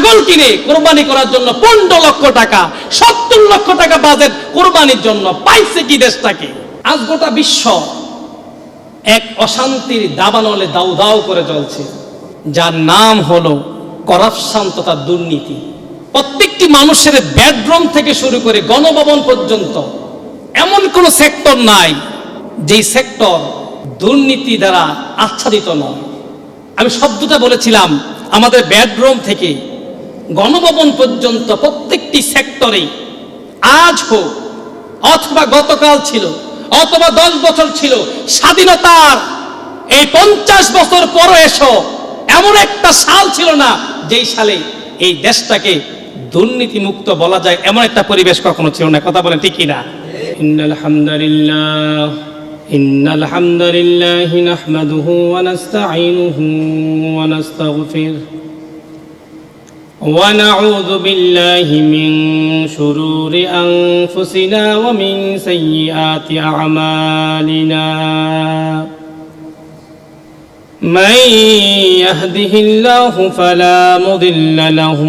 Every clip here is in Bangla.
ছাগল কিনে কোরবানি করার জন্য 15 লক্ষ টাকা 70 লক্ষ টাকা বাজেট কোরবানির জন্য পাইছে কি দেশটাকে? আজ গোটা বিশ্ব এক অশান্তির দাবানলে দাউ দাউ করে চলছে, যার নাম হলো করাপশন তথা দুর্নীতি। প্রত্যেকটি মানুষের বেডরুম থেকে শুরু করে গণভবন পর্যন্ত এমন কোন সেক্টর নাই যেই সেক্টর দুর্নীতি দ্বারা আচ্ছাদিত নয়। আমি শব্দটা বলেছিলাম, আমাদের বেডরুম থেকে গণভবন পর্যন্ত প্রত্যেকটি সেক্টরে আজ হোক অথবা গতকাল ছিল অথবা 10 বছর ছিল, স্বাধীনতার এই 50 বছর পরে এসো এমন একটা সাল ছিল না যেই সালে এই দেশটাকে দুর্নীতি মুক্ত বলা যায় এমন একটা পরিবেশ কখনো ছিল না। কথা বলেন ঠিক কিনা? ইন্নাল হামদুলিল্লাহ নাহমাদুহু ওয়া নাস্তাঈনুহু ওয়া নাস্তাগফিরুহু ওয়া নাউযু বিল্লাহি মিন শুরুরি আনফুসিনা ওয়া মিন সাইয়্যাতি আ'মালিনা। من يهده الله فلا مضل له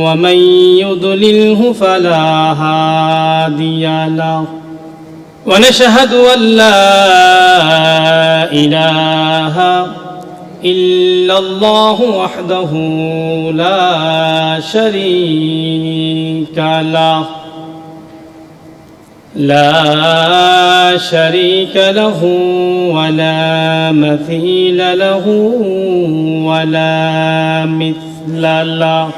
ومن يضلله فلا هادي له ونشهد أن لا إله إلا الله وحده لا شريك له ولا مثيل له ولا مثل له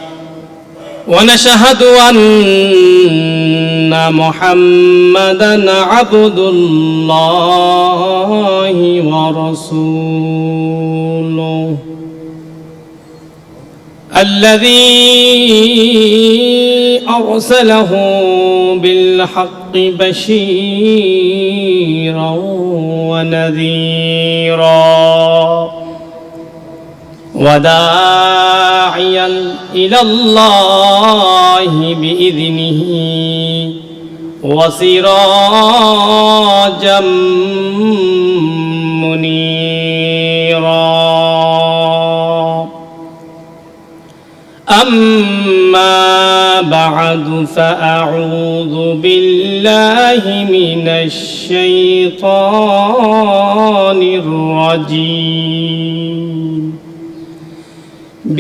ونشهد أن محمدا عبد الله ورسوله الذي أرسله بالحق بشيرا ونذيرا وداعيا إلى الله بإذنه وسراجا منيرا. أما بعد فأعوذ بالله من الشيطان الرجيم.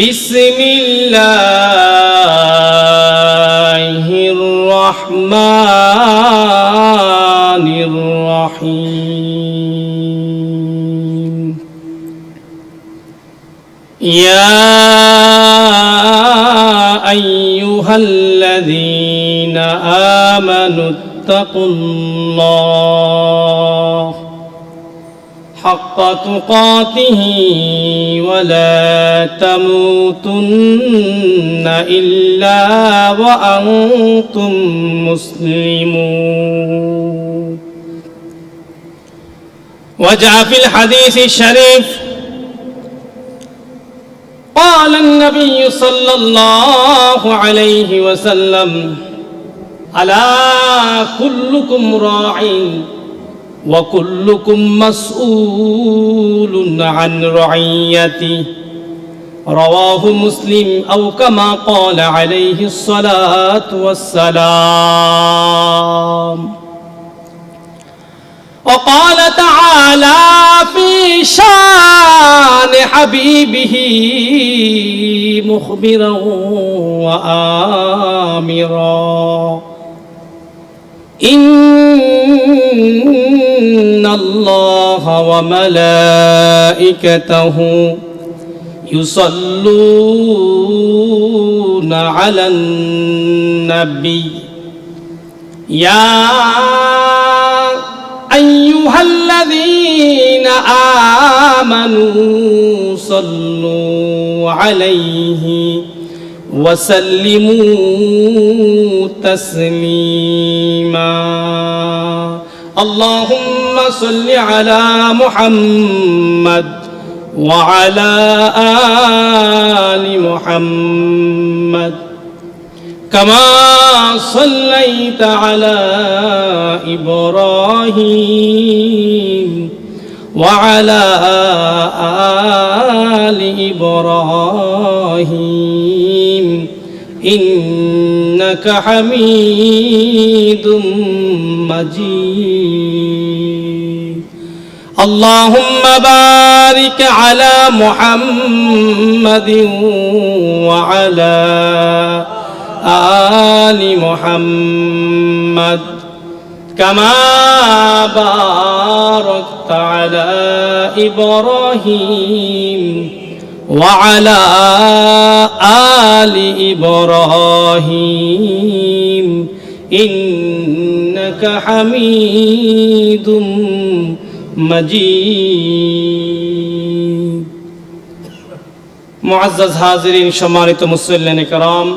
بسم الله الرحمن الرحيم. يا أيها الذين آمنوا اتقوا الله حق تقاته ولا تموتن إلا وأنتم مسلمون. وجاء في الحديث الشريف قال النبي صلى الله عليه وسلم ألا كلكم راع وكلكم مسؤول عن رعيته. رواه مسلم أو كما قال عليه الصلاة والسلام. وقال تعالى في شان حبيبه مخبرا وآمرا إن الله وملائكته يصلون على النبي يا أيها الذين آمنوا صلوا عليه وسلموا تسليما. اللهم صل على محمد وعلى آل محمد كما صليت على إبراهيم وعلى آل إبراهيم ইন্নাকা হামিদুম মাজিদ। আল্লাহুম্মা বারিক আলা মুহাম্মাদিন ওয়া আলা আলি মুহাম্মাদ কামা বারাকতা আলা ইব্রাহিম ওয়া আলা আলি ইব্রাহিম ইন্নাকা হামিদুম মাজিদ। মুআজ্জাজ হাজিরিন, সম্মানিত মুসল্লিয়ানে কেরাম,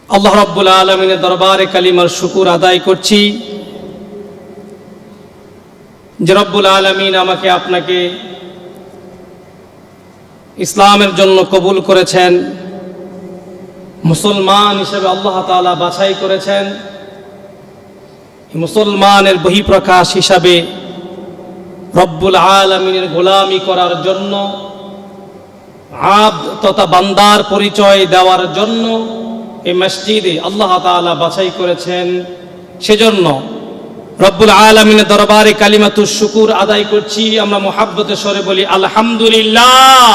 আল্লাহ রাব্বুল আলামিনের দরবারে কালিমার শুকর আদায় করছি যে রব্বুল আলামিন আমাকে আপনাকে ইসলামের জন্য কবুল করেছেন, মুসলমান হিসেবে আল্লাহ তাআলা বাছাই করেছেন। মুসলমানের বহিঃপ্রকাশ হিসাবে রব্বুল আলামিনের গোলামি করার জন্য, আব্দ তথা বান্দার পরিচয় দেওয়ার জন্য এই মসজিদে আল্লাহ তাআলা বাছাই করেছেন। সেজন্য রব্বুল আলামিনের দরবারে কালিমাতুশ শুকুর আদায় করছি। আমরা মুহাব্বতের স্বরে বলি আলহামদুলিল্লাহ।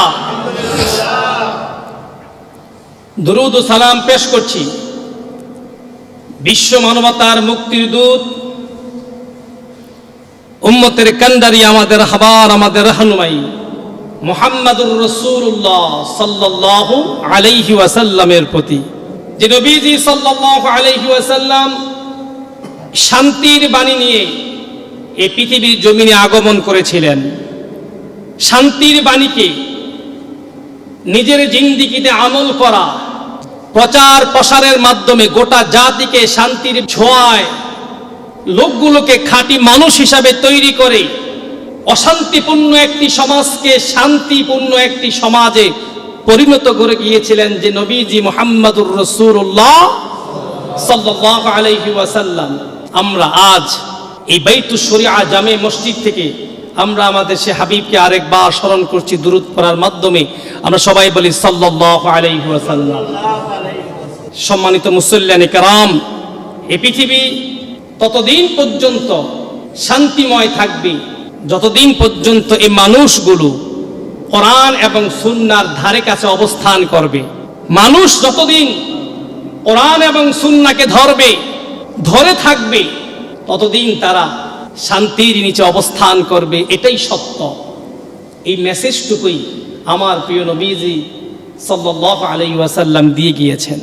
দুরূদ ও সালাম পেশ করছি বিশ্ব মানবতার মুক্তির দূত, উম্মতের কান্ডারি, আমাদের হাবার, আমাদের রাহনুমাই মুহাম্মাদুর রাসূলুল্লাহ সাল্লাল্লাহু আলাইহি ওয়াসাল্লামের প্রতি, যে নবীজি সাল্লাল্লাহু আলাইহি ওয়াসাল্লাম শান্তির বাণী নিয়ে এই পৃথিবীর জমিনে আগমন করেছিলেন। শান্তির বাণীকে নিজের জিন্দেগিতে আমল করা, প্রচার প্রসারের মাধ্যমে গোটা জাতিকে শান্তির ছোঁয়ায়, লোকগুলোকে খাঁটি মানুষ হিসাবে তৈরি করে অশান্তিপূর্ণ একটি সমাজকে শান্তিপূর্ণ একটি সমাজে পরিণত করে গিয়েছিলেন যে নবীজি মুহাম্মাদুর রাসূলুল্লাহ সাল্লাল্লাহু আলাইহি ওয়াসাল্লাম। আমরা আজ এই বাইতুশ শরিয়া জামে মসজিদ থেকে আমরা আমাদের সে হাবিবকে আরেকবার স্মরণ করছি দুরূদ পড়ার মাধ্যমে। আমরা সবাই বলি সাল্লাল্লাহু আলাইহি ওয়াসাল্লাম। সম্মানিত মুসল্লিয়ানে কেরাম, এই পৃথিবী ততদিন পর্যন্ত শান্তিময় থাকবে যতদিন পর্যন্ত এই মানুষগুলো কোরআন এবং সুন্নাহর ধারে কাছে অবস্থান করবে। মানুষ যতদিন কোরআন এবং সুন্নাহকে ধরে থাকবে ততদিন তারা শান্তির নিচে অবস্থান করবে। এটাই সত্য। এই মেসেজটুকুই আমার প্রিয় নবীজি সাল্লাল্লাহু আলাইহি ওয়াসাল্লাম দিয়ে গিয়েছেন।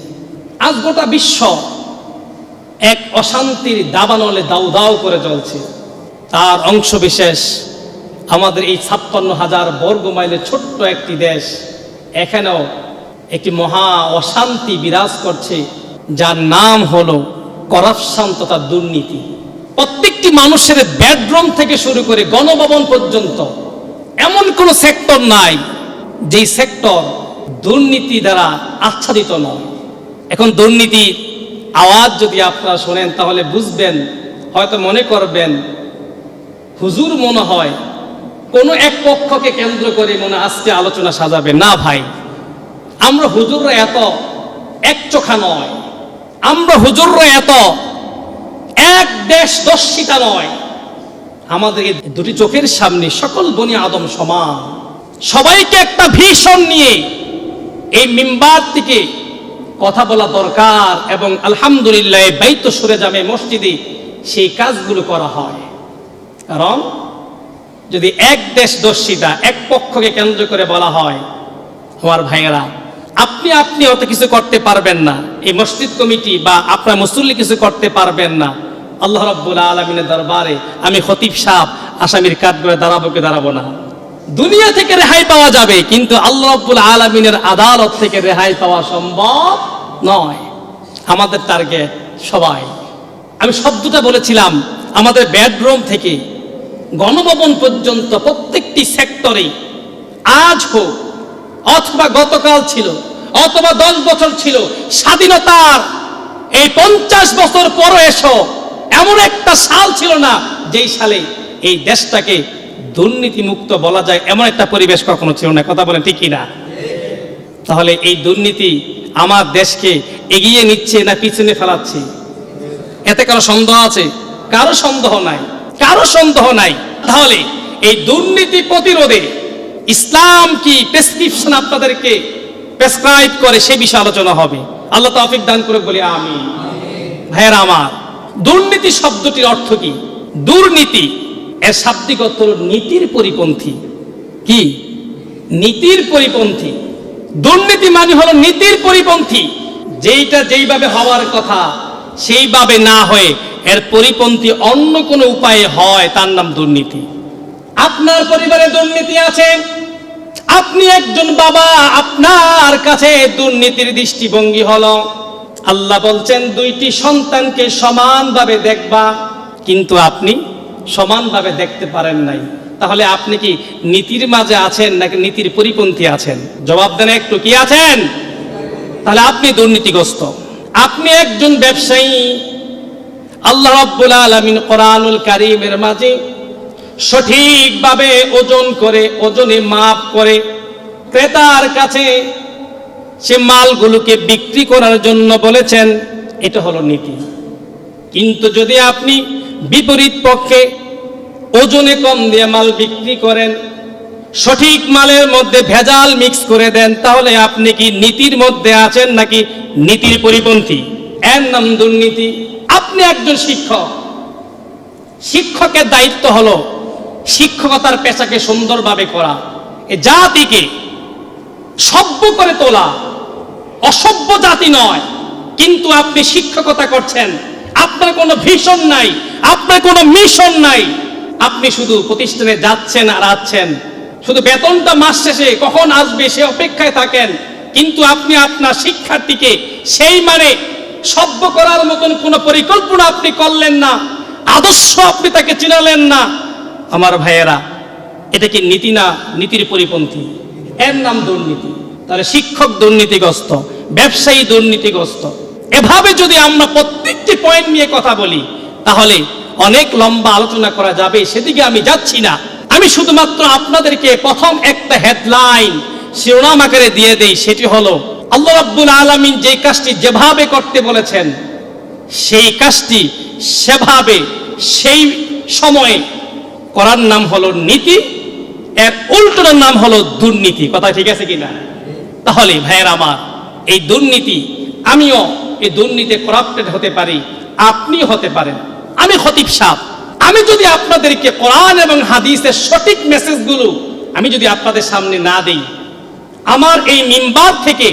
আজ গোটা বিশ্ব এক অশান্তির দাবানলে দাউ দাউ করে চলছে। তার অংশ বিশেষ আমাদের এই ৫৬,০০০ বর্গ মাইলের ছোট্ট একটি দেশ, এখানেও একটি মহা অশান্তি বিরাজ করছে, যার নাম হলো করাপশন তথা দুর্নীতি। প্রত্যেকটি মানুষের বেডরুম থেকে শুরু করে গণভবন পর্যন্ত এমন কোন সেক্টর নাই যেই সেক্টর দুর্নীতি দ্বারা আচ্ছাদিত নয়। এখন দুর্নীতির আওয়াজ যদি আপনারা শোনেন তাহলে বুঝবেন, হয়তো মনে করবেন হুজুর মনে হয় কোনো এক পক্ষকে কেন্দ্র করে মনে আজকে আলোচনা সাজাবে। না ভাই, আমরা হুজুররা এত একচোখা নয়, আমরা হুজুররা এত এক দেশ দর্শিতা নয়। আমাদের এই দুটি চোখের সামনে সকল বনি আদম সমান। সবাইকে একটা ভিশন নিয়ে এই মিম্বার থেকে কথা বলা দরকার এবং আলহামদুলিল্লাহ বাইতুশ শরিয়া জামে মসজিদে সেই কাজগুলো করা হয়। কারণ যদি এক দেশ দর্শিতা, এক পক্ষকে কেন্দ্র করে বলা হয়, আমার ভাইয়েরা, আপনি অত কিছু করতে পারবেন না, এই মসজিদ কমিটি বা আপনার মুসল্লি কিছু করতে পারবেন না। আল্লাহ রাব্বুল আলামিনের দরবারে আমি খতিব সাহেব আসামির কাঠগড়ায় দাঁড়াবো কি দাঁড়াবো না? দুনিয়া থেকে রেহাই পাওয়া যাবে, কিন্তু আল্লাহ রাব্বুল আলামিনের আদালত থেকে রেহাই পাওয়া সম্ভব নয়। আমাদের টার্গেট সবাই, আমি শব্দটা বলেছিলাম, আমাদের বেডরুম থেকে গণভবন পর্যন্ত প্রত্যেকটি সেক্টরে আজ হোক অথবা গতকাল ছিল অথবা 10 বছর ছিল, স্বাধীনতার এই 50 বছর পরে এসো এমন একটা সাল ছিল না যেই সালে এই দেশটাকে দুর্নীতি মুক্ত বলা যায় এমন একটা পরিবেশ কখনো ছিল না। কথা বলেন ঠিক কিনা? তাহলে এই দুর্নীতি আমার দেশকে এগিয়ে নিচ্ছে না পিছনে ফেলাচ্ছে? এতে কারো সন্দেহ আছে? কারো সন্দেহ নাই, কারো সন্দেহ নাই। তাহলে এই দুর্নীতি প্রতিরোধে ইসলাম কি প্রেসক্রিপশন আপনাদেরকে প্রেসক্রাইব করে সে বিষয়ে আলোচনা হবে। আল্লাহ তৌফিক দান করে বলি আমিন। ভাইয়েরা আমার, দুর্নীতি শব্দটির অর্থ কি? দুর্নীতি এর শাব্দিক অর্থ হলো নীতির পরিপন্থী। কি? নীতির পরিপন্থী। দুর্নীতি মানে হলো নীতির পরিপন্থী, যেইটা যেইভাবে হওয়ার কথা সেইভাবে না হয়ে এর পরিপন্থী অন্য কোনো উপায়ে হয়, তার নাম দুর্নীতি। আপনার পরিবারে দুর্নীতি আছে, আপনি একজন বাবা, আপনার কাছে দুর্নীতির দৃষ্টিভঙ্গি হলো, আল্লাহ বলছেন দুইটি সন্তানকে সমানভাবে দেখবা, কিন্তু আপনি সমানভাবে দেখতে পারেন নাই। তাহলে আপনি কি নীতির মাঝে আছেন নাকি নীতির পরিপন্থী আছেন? জবাব দেন একটু, কি আছেন? তাহলে আপনি দুর্নীতিগ্রস্ত। আপনি একজন ব্যবসায়ী, আল্লাহ রাব্বুল আলামিন কোরআনুল কারীমের মাঝে সঠিকভাবে ওজন করে, ওজনে মাপ করে ক্রেতার কাছে সে মালগুলোকে বিক্রি করার জন্য বলেছেন, এটা হলো নীতি। কিন্তু যদি আপনি বিপরীত পক্ষে ওজনে কম দিয়ে মাল বিক্রি করেন, সঠিক মালের মধ্যে ভেজাল মিক্স করে দেন, তাহলে আপনি কি নীতির মধ্যে আছেন নাকি নীতির পরিপন্থী? এর নাম দুর্নীতি। আপনি একজন শিক্ষক, শিক্ষকের দায়িত্ব হলো শিক্ষকতার পেশাকে সুন্দরভাবে করা, এ জাতিকে সভ্য করে তোলা, অসভ্য জাতি নয়। কিন্তু আপনি শিক্ষকতা করছেন, আপনার কোনো ভিশন নাই, আপনার কোনো মিশন নাই, আপনি শুধু প্রতিষ্ঠানে যাচ্ছেন আর আসছেন, শুধু বেতনটা মাস শেষে কখন আসবে সে অপেক্ষায় থাকেন, কিন্তু আপনি আপনার শিক্ষার্থীকে সেই মানে সভ্য করার মতন কোনো পরিকল্পনা আপনি করলেন না, আদর্শ আপনি তাকে চিনালেন না। আমার ভাইয়েরা, এটা কি নীতি না নীতির পরিপন্থী? এর নাম দুর্নীতি। তাহলে শিক্ষক দুর্নীতিগ্রস্ত, ব্যবসায়ী দুর্নীতিগ্রস্ত। এভাবে যদি আমরা প্রত্যেকটি পয়েন্ট নিয়ে কথা বলি তাহলে অনেক লম্বা আলোচনা করা যাবে, সেদিকে আমি যাচ্ছি না। আমি শুধুমাত্র আপনাদেরকে প্রথম একটা হেডলাইন শিরোনাম আকারে দিয়ে দেই, সেটি হলো আল্লাহ রাব্বুল আলামিন যে কাজটি যেভাবে করতে বলেছেন সেই কাজটি সেভাবে সেই সময়ে করার নাম হলো নীতি, এর উল্টোর নাম হলো দুর্নীতি। কথা ঠিক আছে কিনা? তাহলে ভাইয়ের আমার, এই দুর্নীতি, আমিও এই দুর্নীতিতে করাপ্টেড হতে পারি, আপনি হতে পারেন। আমি খতিব সাহেব, আমি যদি আপনাদেরকে কোরআন এবং হাদিসের সঠিক মেসেজগুলো আমি যদি আপনাদের সামনে না দেই, আমার এই মিম্বার থেকে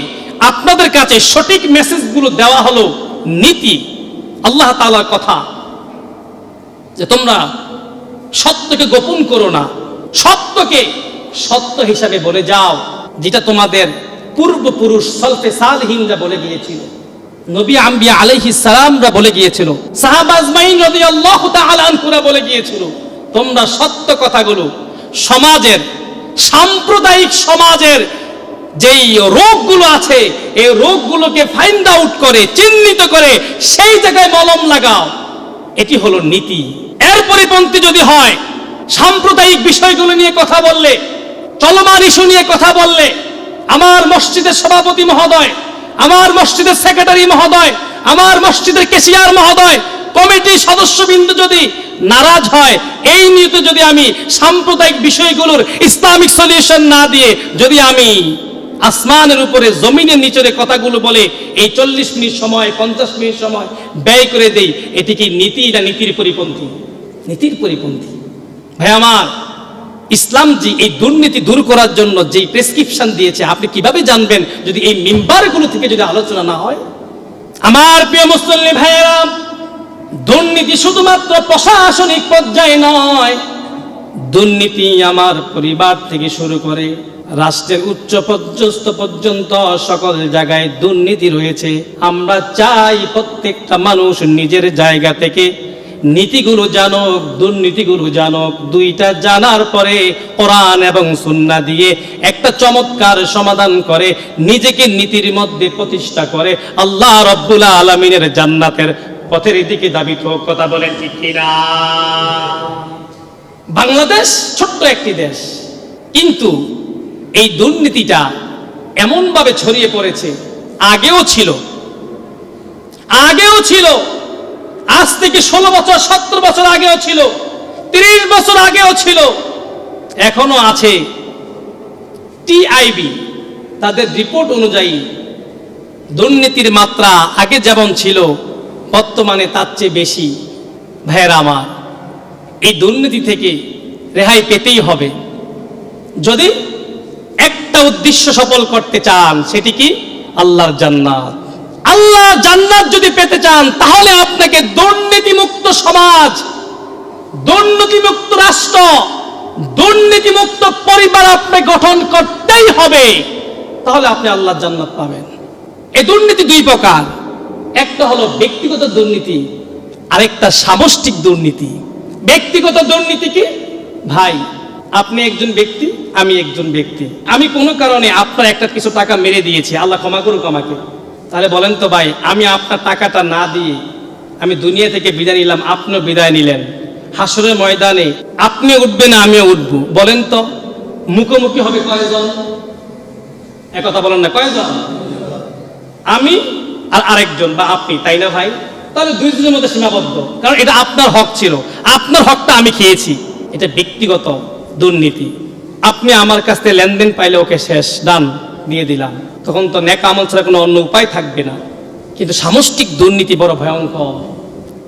আপনাদের কাছে সঠিক মেসেজগুলো দেওয়া হলো নীতি, আল্লাহ তাআলার কথা যে তোমরা সত্যকে গোপন করো না, সত্যকে সত্য হিসাবে বলে যাও, যেটা তোমাদের পূর্বপুরুষ সলফে সালহিনরা বলে গিয়েছিল, নবী আম্বিয়া আলাইহিস সালামরা বলে গিয়েছিল, সাহাবা আজমাইন রাদিয়াল্লাহু তাআলা আনহুরা বলে গিয়েছিল। তোমরা সত্য কথাগুলো সমাজের, সাম্প্রদায়িক সমাজের যেই রোগগুলো আছে এই রোগগুলোকে ফাইন্ড আউট করে, চিহ্নিত করে সেই জায়গায় মলম লাগাও। এটি হলো নীতি। এর পরিপন্থী যদি হয়, সাম্প্রদায়িক বিষয়গুলো নিয়ে কথা বললে, চলমান ইস্যু নিয়ে কথা বললে, আমার মসজিদের সভাপতি মহোদয়, আমার মসজিদের সেক্রেটারি মহোদয়, আমার মসজিদের কেশিয়ার মহোদয়, কমিটির সদস্যবৃন্দ যদি নারাজ হয়, এই নিয়ে যদি আমি সাম্প্রদায়িক বিষয়গুলোর ইসলামিক সলিউশন না দিয়ে যদি আমি আসমানের উপরে জমিনের নিচের কথাগুলো বলে এই 40 মিনিট সময়, 50 মিনিট সময় ব্যয় করে দেই, এটি কি নীতি না নীতির পরিপন্থী? নীতির পরিপন্থী। ভাই আমার, ইসলাম যে এই দুর্নীতি দূর করার জন্য যে প্রেসক্রিপশন দিয়েছে, আপনি কিভাবে জানবেন যদি এই মিম্বারগুলো থেকে যদি আলোচনা না হয়? আমার প্রিয় মুসলিম ভাইয়েরা, দুর্নীতি শুধুমাত্র প্রশাসনিক পর্যায়ে নয়, দুর্নীতি আমার পরিবার থেকে শুরু করে রাষ্ট্রের উচ্চ পর্যন্ত সকল জায়গায় দুর্নীতি রয়েছে। আমরা চাই প্রত্যেকটা মানুষ নিজের জায়গা থেকে নীতিগুলো জানুক, দুর্নীতিগুলো জানুক। দুইটা জানার পরে কোরআন এবং সুন্নাহ দিয়ে একটা চমৎকার সমাধান করে নিজেকে নীতির মধ্যে প্রতিষ্ঠা করে আল্লাহ রাব্বুল আলামিনের জান্নাতের পথের দিকে ধাবিত হোক। কথা বলেন ঠিক কিনা? বাংলাদেশ ছোট্ট একটি দেশ, কিন্তু এই দুর্নীতিটা এমন ভাবে ছড়িয়ে পড়েছে, আগেও ছিল, আজ থেকে 16 বছর 17 বছর আগেও ছিল, 30 বছর আগেও ছিল, এখনো আছে। টিআইবি তাদের রিপোর্ট অনুযায়ী দুর্নীতির মাত্রা আগে যেমন ছিল বর্তমানে তার চেয়ে বেশি। ভাইয়েরা আমার, এই দুর্নীতি থেকে রেহাই পেতেই হবে যদি একটা উদ্দেশ্য সফল করতে চান, সেটি কি? আল্লাহর জান্নাত। আল্লাহর জান্নাত যদি পেতে চান, তাহলে আপনাকে দুর্নীতিমুক্ত সমাজ, দুর্নীতিমুক্ত রাষ্ট্র, দুর্নীতিমুক্ত পরিবার আপনাকে গঠন করতেই হবে, তাহলে আপনি আল্লাহর জান্নাত পাবেন। এই দুর্নীতি দুই প্রকার, একটা হলো ব্যক্তিগত দুর্নীতি, আরেকটা সামষ্টিক দুর্নীতি। ব্যক্তিগত দুর্নীতি কি? ভাই, আপনি একজন ব্যক্তি, আমি একজন ব্যক্তি, আমি কোনো কারণে আপনার একটা কিছু টাকা মেরে দিয়েছি, আল্লাহ ক্ষমা করুক আমাকে, তাহলে বলেন তো ভাই, আমি আপনার টাকাটা না দিয়ে আমি দুনিয়া থেকে বিদায় নিলাম, আপনিও বিদায় নিলেন, হাসরের ময়দানে আপনিও উঠবেন আমিও উঠবো, বলেন তো মুখোমুখি হবে কয়জন? একথা বলেন না, কয়জন? আমি আর আরেকজন, বা আপনি, তাই না ভাই? তাহলে দুইজনের মধ্যে সীমাবদ্ধ, কারণ এটা আপনার হক ছিল, আপনার হকটা আমি খেয়েছি। এটা ব্যক্তিগত দুর্নীতি। আপনি আমার কাছ থেকে লেনদেন পাইলে ওকে শেষ, ডান, দিয়ে দিলাম, তখন তো নেক আমল ছাড়া কোনো অন্য উপায় থাকবে না। কিন্তু সামষ্টিক দুর্নীতি বড় ভয়ঙ্কর,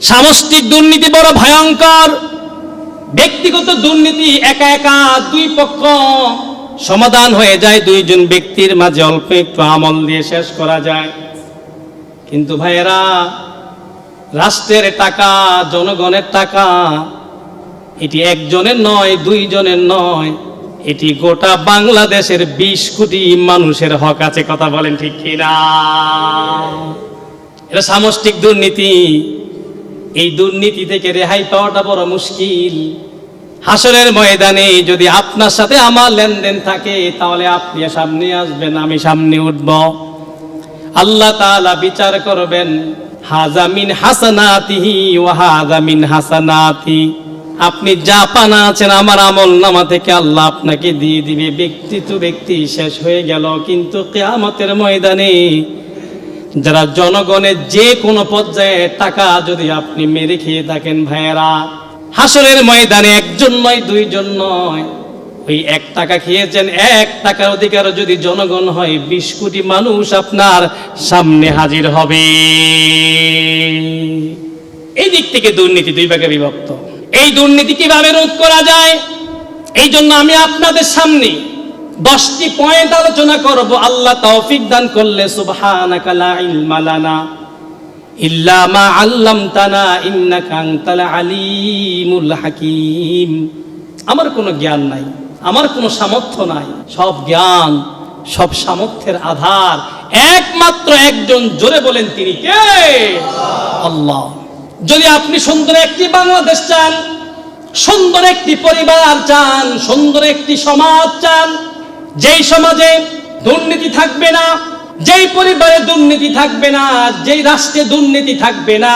সামষ্টিক দুর্নীতি বড় ভয়ঙ্কর। ব্যক্তিগত দুর্নীতি একা একা দুই পক্ষ সমাধান হয়ে যায়, দুইজন ব্যক্তির মাঝে অল্প একটু আমল দিয়ে শেষ করা যায়। কিন্তু ভাইয়েরা, রাষ্ট্রের টাকা, জনগণের টাকা, এটি একজনের নয়, দুইজনের নয়, এটি গোটা বাংলাদেশের 20 কোটি মানুষের হক আছে। কথা বলেন ঠিক কিনা? এটা সামষ্টিক দুর্নীতি। এই দুর্নীতি থেকে রেহাই পাওয়াটা বড় মুশকিল। হাসরের ময়দানে যদি আপনার সাথে আমার লেনদেন থাকে, তাহলে আপনি সামনে আসবেন, আমি সামনে উঠব, আল্লাহ তাআলা বিচার করবেন, হাযা মিন হাসানাতিহি ওয়া হাযা মিন হাসানাতি। আপনি যা পানা আছেন আমার আমল নামা থেকে আল্লাহ আপনাকে দিয়ে দিবে। ব্যক্তি তো ব্যক্তি শেষ হয়ে গেল, কিন্তু কিয়ামতের ময়দানে যারা জনগণের যে কোনো পর্যায়ে টাকা যদি আপনি মেরে খেয়ে থাকেন, ভাইয়েরা, হাসরের ময়দানে একজন নয়, দুইজন নয়, ওই 1 টাকা খেয়েছেন, 1 টাকার অধিকার যদি জনগণ হয়, 20 কোটি মানুষ আপনার সামনে হাজির হবে। এই দিক থেকে দুর্নীতি দুই ভাগে বিভক্ত। এই দুর্নীতি কিভাবে রোধ করা যায়, এই জন্য আমি আপনাদের সামনে 10টি পয়েন্ট আলোচনা করব। আল্লাহ তৌফিক দান করলে, সুবহানাকা লা ইলমা লানা ইল্লা মা আল্লামতানা ইন্নাকা আনতাল আলিমুল হাকিম। আমার কোনো জ্ঞান নাই, আমার কোনো সামর্থ্য নাই, সব জ্ঞান, সব সামর্থ্যের আধার একমাত্র একজন, জোরে বলেন তিনি কে? আল্লাহ। যদি আপনি সুন্দর একটি বাংলাদেশ চান, সুন্দর একটি পরিবার চান, সুন্দর একটি সমাজ চান, যেই সমাজে দুর্নীতি থাকবে না, যেই পরিবারে দুর্নীতি থাকবে না, যেই রাষ্ট্রে দুর্নীতি থাকবে না,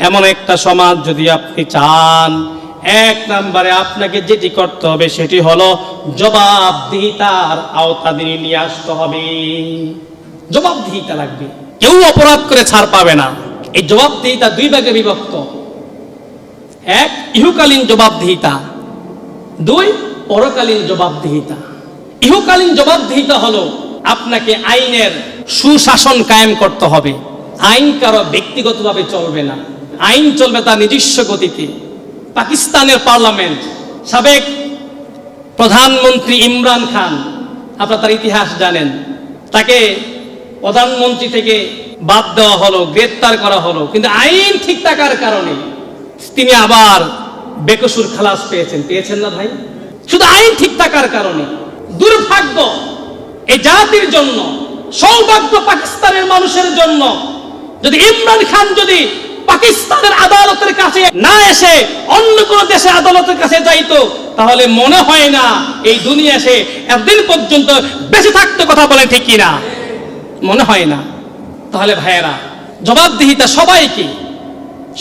এমন একটা সমাজ যদি আপনি চান, 1 নম্বরে আপনাকে যেটি করতে হবে সেটি হলো জবাবদিহিতার আওতাধীনে নিয়ে আসতে হবে। জবাবদিহিতা লাগবে, কেউ অপরাধ করে ছাড় পাবে না। এই জবাবদিহিতা দুই ভাগে বিভক্ত। 1 ইহকালীন জবাবদিহিতা, 2 পরকালীন জবাবদিহিতা। ইহকালীন জবাবদিহিতা হলো আপনাকে আইনের সুশাসন কায়েম করতে হবে। আইন কারো ব্যক্তিগতভাবে চলবে না, আইন চলবে তার নিজস্ব গতিতে। পাকিস্তানের পার্লামেন্ট, সাবেক প্রধানমন্ত্রী ইমরান খান, আপনারা তার ইতিহাস জানেন, তাকে প্রধানমন্ত্রী থেকে বাদ দেওয়া হলো, গ্রেফতার করা হলো, কিন্তু আইন ঠিক থাকার কারণে তিনি আবার বেকসুর খালাস পেয়েছেন না ভাই? শুধু আইন ঠিক থাকার কারণে। দুর্ভাগ্য এই জাতির জন্য, সৌভাগ্য পাকিস্তানের মানুষের জন্য, যদি ইমরান খান যদি পাকিস্তানের আদালতের কাছে না এসে অন্য কোন দেশের আদালতের কাছে যাইতো, তাহলে মনে হয় না এই দুনিয়া সে এতদিন পর্যন্ত বেঁচে থাকতে। কথা বলে ঠিক কিনা? মনে হয় না। তাহলে ভাইয়েরা, জবাবদিহিতা সবাইকে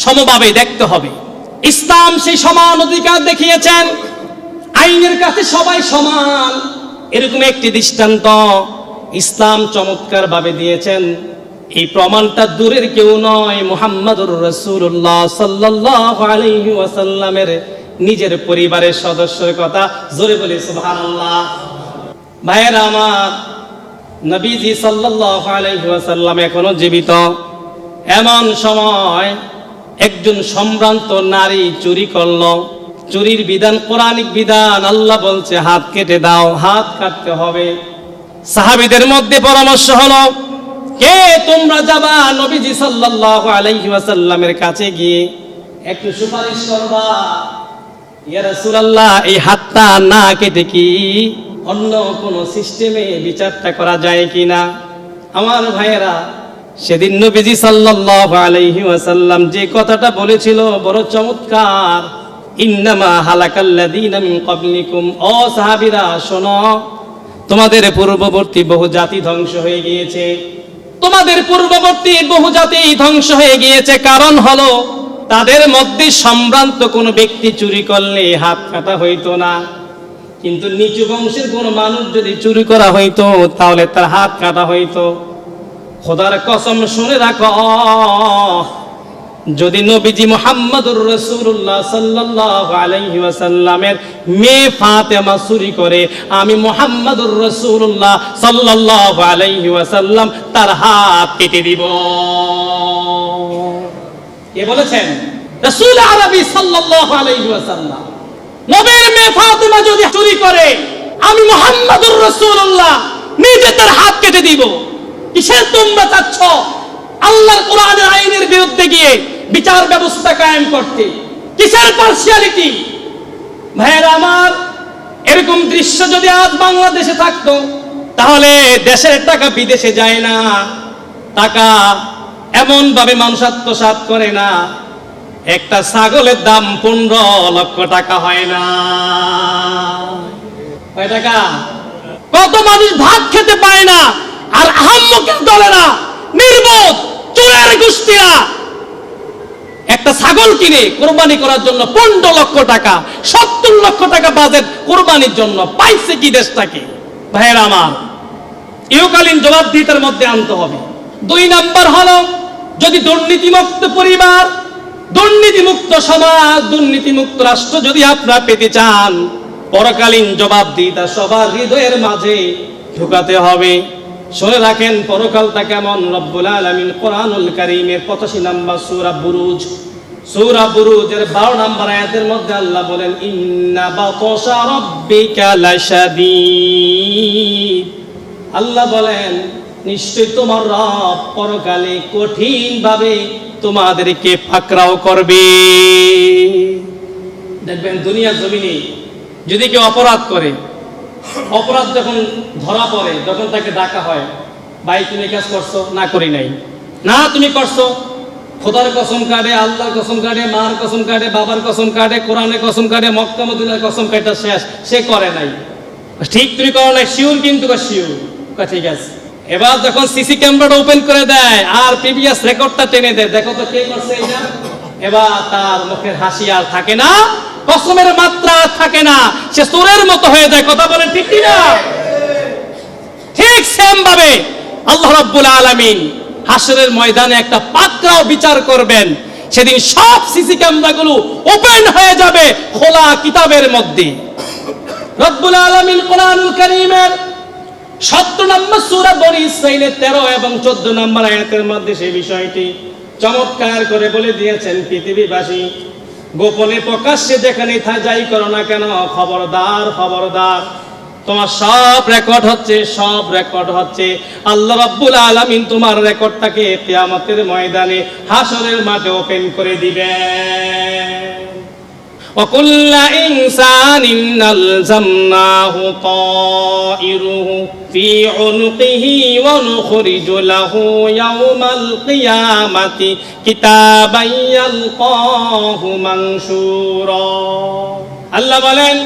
সমভাবে দেখতে হবে। ইসলাম সেই সমান অধিকার দেখিয়েছেন, আইনের কাছে সবাই সমান। এরকম একটি দৃষ্টান্ত ইসলাম চমৎকার ভাবে দিয়েছেন। এই প্রমাণটা দূরের কেউ নয়, মুহাম্মাদুর রাসূলুল্লাহ সাল্লাল্লাহু আলাইহি ওয়াসাল্লামের নিজের পরিবারের সদস্যের কথা। জোরে বলি সুবহানাল্লাহ। ভাইয়েরা আমার, নবীজি সাল্লাল্লাহু আলাইহি ওয়াসাল্লাম এখনো জীবিত। এমন সময় একজন সম্ভ্রান্ত নারী চুরি করলো। চুরির বিধান কোরআনিক বিধান, আল্লাহ বলছে হাত কেটে দাও, হাত কাটতে হবে। সাহাবীদের মধ্যে পরামর্শ হলো, কে তোমরা যাবা নবীজি সাল্লাল্লাহু আলাইহি ওয়াসাল্লামের কাছে গিয়ে একটু সুপারিশ করবা, ইয়া রাসূলুল্লাহ এই হাতটা না কেটে কি অন্য কোন সিস্টেমে বিচারটা করা যায় কিনা। আমার ভাইয়েরা, সেদিন নবীজি সাল্লাল্লাহু আলাইহি ওয়াসাল্লাম যে কথাটা বলেছিল বড় চমৎকার। ইন্নামা হালাকাল্লাযীনা মিন ক্বাবলিকুম, ও সাহাবীরা শোনো, তোমাদের পূর্ববর্তী বহু জাতি ধ্বংস হয়ে গিয়েছে। তোমাদের পূর্ববর্তী বহু জাতি ধ্বংস হয়ে গিয়েছে, কারণ হলো তাদের মধ্যে সম্ভ্রান্ত কোনো ব্যক্তি চুরি করলে হাত কাটা হইতো না, কিন্তু নিচু বংশের কোনো মানুষ যদি চুরি করা হইতো তাহলে তার হাত কাটা হইতো। খোদার কসম শুনে রাখো, যদি নবীজি মুহাম্মদুর রাসূলুল্লাহ সাল্লাল্লাহু আলাইহি ওয়াসাল্লামের মেয়ে ফাতেমা চুরি করে, আমি মুহাম্মদুর রাসূলুল্লাহ সাল্লাল্লাহু আলাইহি ওয়াসাল্লাম তার হাত কেটে দিব। কে বলেছেন? রাসূল আরবী সাল্লাল্লাহু আলাইহি ওয়াসাল্লাম। নবীর মেয়ে ফাতেমা যদি চুরি করে, আমি মুহাম্মদুর রাসূলুল্লাহ নিজে তার হাত কেটে দিব। কিসের তোমরা চাচ্ছ আল্লাহর কোরআনের আইনের বিরুদ্ধে গিয়ে বিচার ব্যবস্থা কায়েম করতে? কিসের পার্সিয়ালিটি? ভাইয়েরা আমার, এরকম দৃশ্য যদি আজ বাংলাদেশে থাকতো তাহলে দেশের টাকা বিদেশে যায় না, টাকা এমন ভাবে মানুষ আত্মসাৎ করে না, একটা ছাগলের দাম 15 লক্ষ টাকা হয় না। কয় টাকা? কত মানুষ ভাত খেতে পায় না, আর আহাম্মকের দলেরা, নির্বোধ চোরের গোষ্ঠীরা একটা ছাগল কিনে কোরবানি করার জন্য 15 লক্ষ টাকা, 70 লক্ষ টাকা বাজেট কোরবানির জন্য। পাইছে কি দেশটাকে? ভাইয়েরা আমার, ইহকালীন জবাবদিহিতার মধ্যে আনতে হবে। 2 নাম্বার হলো, যদি দুর্নীতিমুক্ত পরিবার, দুর্নীতিমুক্ত সমাজ, দুর্নীতিমুক্ত রাষ্ট্র যদি আপনারা পেতে চান, পরকালীন জবাবদিহিতা সবার হৃদয়ের মাঝে ঢুকাতে হবে। শুনে রাখেন পরকালটা কেমন। রব্বুল আলামিন কোরআনুল কারীমের 85 নম্বর সূরা বুরুজের 12 নম্বর আয়াতের মধ্যে আল্লাহ বলেন, ইন্না বাতশা রাব্বিকা লাশাদীদ। আল্লাহ বলেন, নিশ্চয় তোমার রব পরকালে কঠিন ভাবে তোমাদেরকে পাকড়াও করবে। দেখবেন দুনিয়ার জমিনে যদি কেউ অপরাধ করে, অপরাধ যখন ধরা পড়ে, যখন তাকে ডাকা হয়, ভাই তুমি কাজ করছো? না করি নাই। না তুমি করছো? খোদার কসম কাটে, আল্লাহর কসম কাটে, মার কসম কাটে, বাবার কসম কাটে, কোরআনের কসম কাটে, মক্কা মদিনার কসম কাটা শেষ, সে করে নাই। ঠিক তুমি করো নাই, শিওর? কিন্তু শিওর। ঠিক আছে। এবার যখন সিসি ক্যামেরাটা ওপেন করে দেয় আর প্রিভিয়াস রেকর্ডটা টেনে দেয়, দেখো তো কে করছে এটা, এবার তার মুখের হাসি আর থাকে না, কসমের মাত্রা থাকে না, সে চোরের মতো হয়ে যায়। কথা বলেন ঠিক কি না? ঠিক সেম ভাবে আল্লাহ রাব্বুল আলামিন হাশরের ময়দানে একটা পাকড়াও বিচার করবেন। সেদিন সব সিসি ক্যামেরাগুলো ওপেন হয়ে যাবে খোলা কিতাবের মধ্যে। রব্বুল আলামিন কোরআনুল কারীমের 17 নম্বর সূরা বনী ইসরাঈলের 13 এবং 14 নম্বর আয়াতের মধ্যে সেই বিষয়টি চমৎকার করে বলে দিয়েছেন। পৃথিবীবাসী, গোপনে প্রকাশ্যে যেখানে যাই করো না কেন, খবরদার খবরদার, তোমার সব রেকর্ড হচ্ছে, সব রেকর্ড হচ্ছে। আল্লাহ রাব্বুল আলামিন তোমার রেকর্ডটাকে কিয়ামতের ময়দানে হাশরের মাঠে ওপেন করে দিবেন। وكل إنسان ألزمناه طائره في عنقه ونخرج له يوم القيامة كتابا يلقاه منشورا। আল্লাহ বলেন,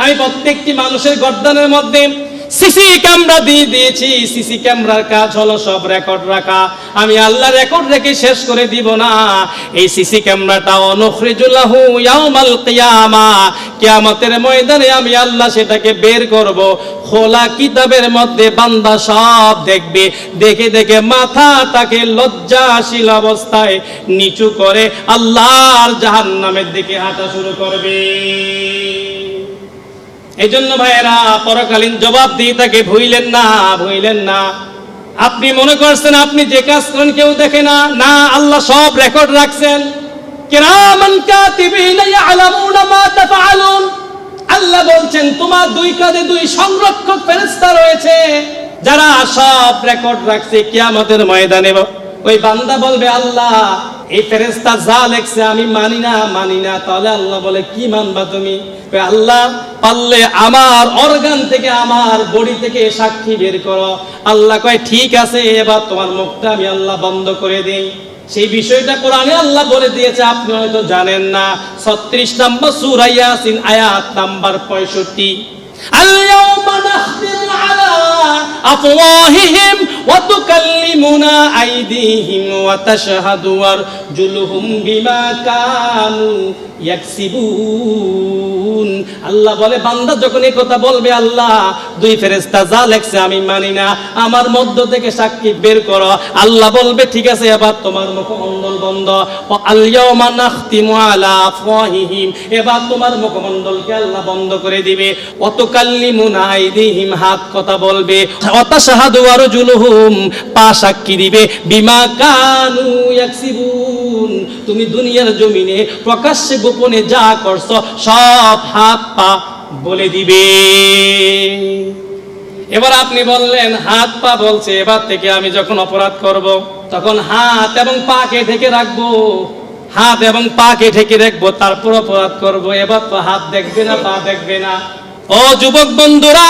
আমি প্রত্যেকটি মানুষের গর্দানের মধ্যে সিসি ক্যামেরা দিয়ে দিয়েছি। সিসি ক্যামেরার কাজ হলো সব রেকর্ড রাখা। আমি আল্লাহ রেকর্ড রেখে শেষ করে দিব না। এই সিসি ক্যামেরাটা অনুখরিজুল্লাহু ইয়াউমাল কিয়ামা, কিয়ামতের ময়দানে আমি আল্লাহ সেটাকে বের করব। খোলা কিতাবের মধ্যে বান্দা সব দেখবে। দেখে দেখে মাথাটাকে লজ্জাশীল অবস্থায় নিচু করে আল্লাহর জাহান্নামের দিকে হাঁটা শুরু করবে। এই জন্য ভাইয়েরা, পরকালীন জবাব দিয়ে তাকে ভুইলেন না, ভুইলেন না। আপনি মনে করছেন আপনি যে কাজ করেন কেউ দেখে না, না, আল্লাহ সব রেকর্ড রাখছেন। কিরামান কাতিবিনা ইয়ালামুনা মা তাফআলুন। আল্লাহ বলছেন তোমার দুই কাঁধে দুই সংরক্ষক ফেরেশতা রয়েছে, যারা সব রেকর্ড রাখছে। কিয়ামতের ময়দানে ওই বান্দা বলবে, আল্লাহ এই ফেরেশতা যা লেখছে আমি মানি না, মানি না। তাহলে আল্লাহ বলে, কি মানবা তুমি? আল্লাহ পারলে আমার অর্গান থেকে, আমার বডি থেকে সাক্ষী বের করো। আল্লাহ কয়, ঠিক আছে, এবার তোমার মুখটা আমি আল্লাহ বন্ধ করে দেই। সেই বিষয়টা কোরআনে আল্লাহ বলে দিয়েছে, আপনি হয়তো জানেন না। 36 নম্বর সূরা ইয়াসিন আয়াত নাম্বার 65। আল-ইয়াওমা নাখতিমু আলা আফওয়াহিহিম ওয়া তুকাল্লিমুনা আইদিহিম ওয়া তাশহাদু আরজুলুহুম বিমা কানু ইয়াকসিবুন। আল্লাহ বলে, বান্দা যখন এই কথা বলবে, আল্লাহ দুই ফেরেশতা যা লেখছে আমি মানি না, আমার মধ্য থেকে সাক্ষী বের করো। আল্লাহ বলবে, ঠিক আছে, এবার তোমার মুখমণ্ডল বন্ধ। আল-ইয়াওমা নাখতিমু আলা আফওয়াহিহিম, এবার তোমার মুখমণ্ডলকে আল্লাহ বন্ধ করে দিবে। ওয়া তুকাল্লিমুনা আইদিহিম, হাত কথা বলবে। ওয়া তাশহাদু আরজুলুহুম, পা সাক্ষী দিবে। বিমা কানু ইয়াকসিবুন, তুমি দুনিয়ার জমিনে প্রকাশ্যে গোপনে যা করছো সব হাত পা বলে দিবে। এবার আপনি বললেন, হাত পা বলছে, এবার থেকে আমি যখন অপরাধ করব তখন হাত এবং পাকে ঢেকে রাখবো, হাত এবং পাকে ঢেকে রাখবো, তারপর অপরাধ করব। এবার তো হাত দেখবে না, পা দেখবে না। ও যুবক বন্ধুরা,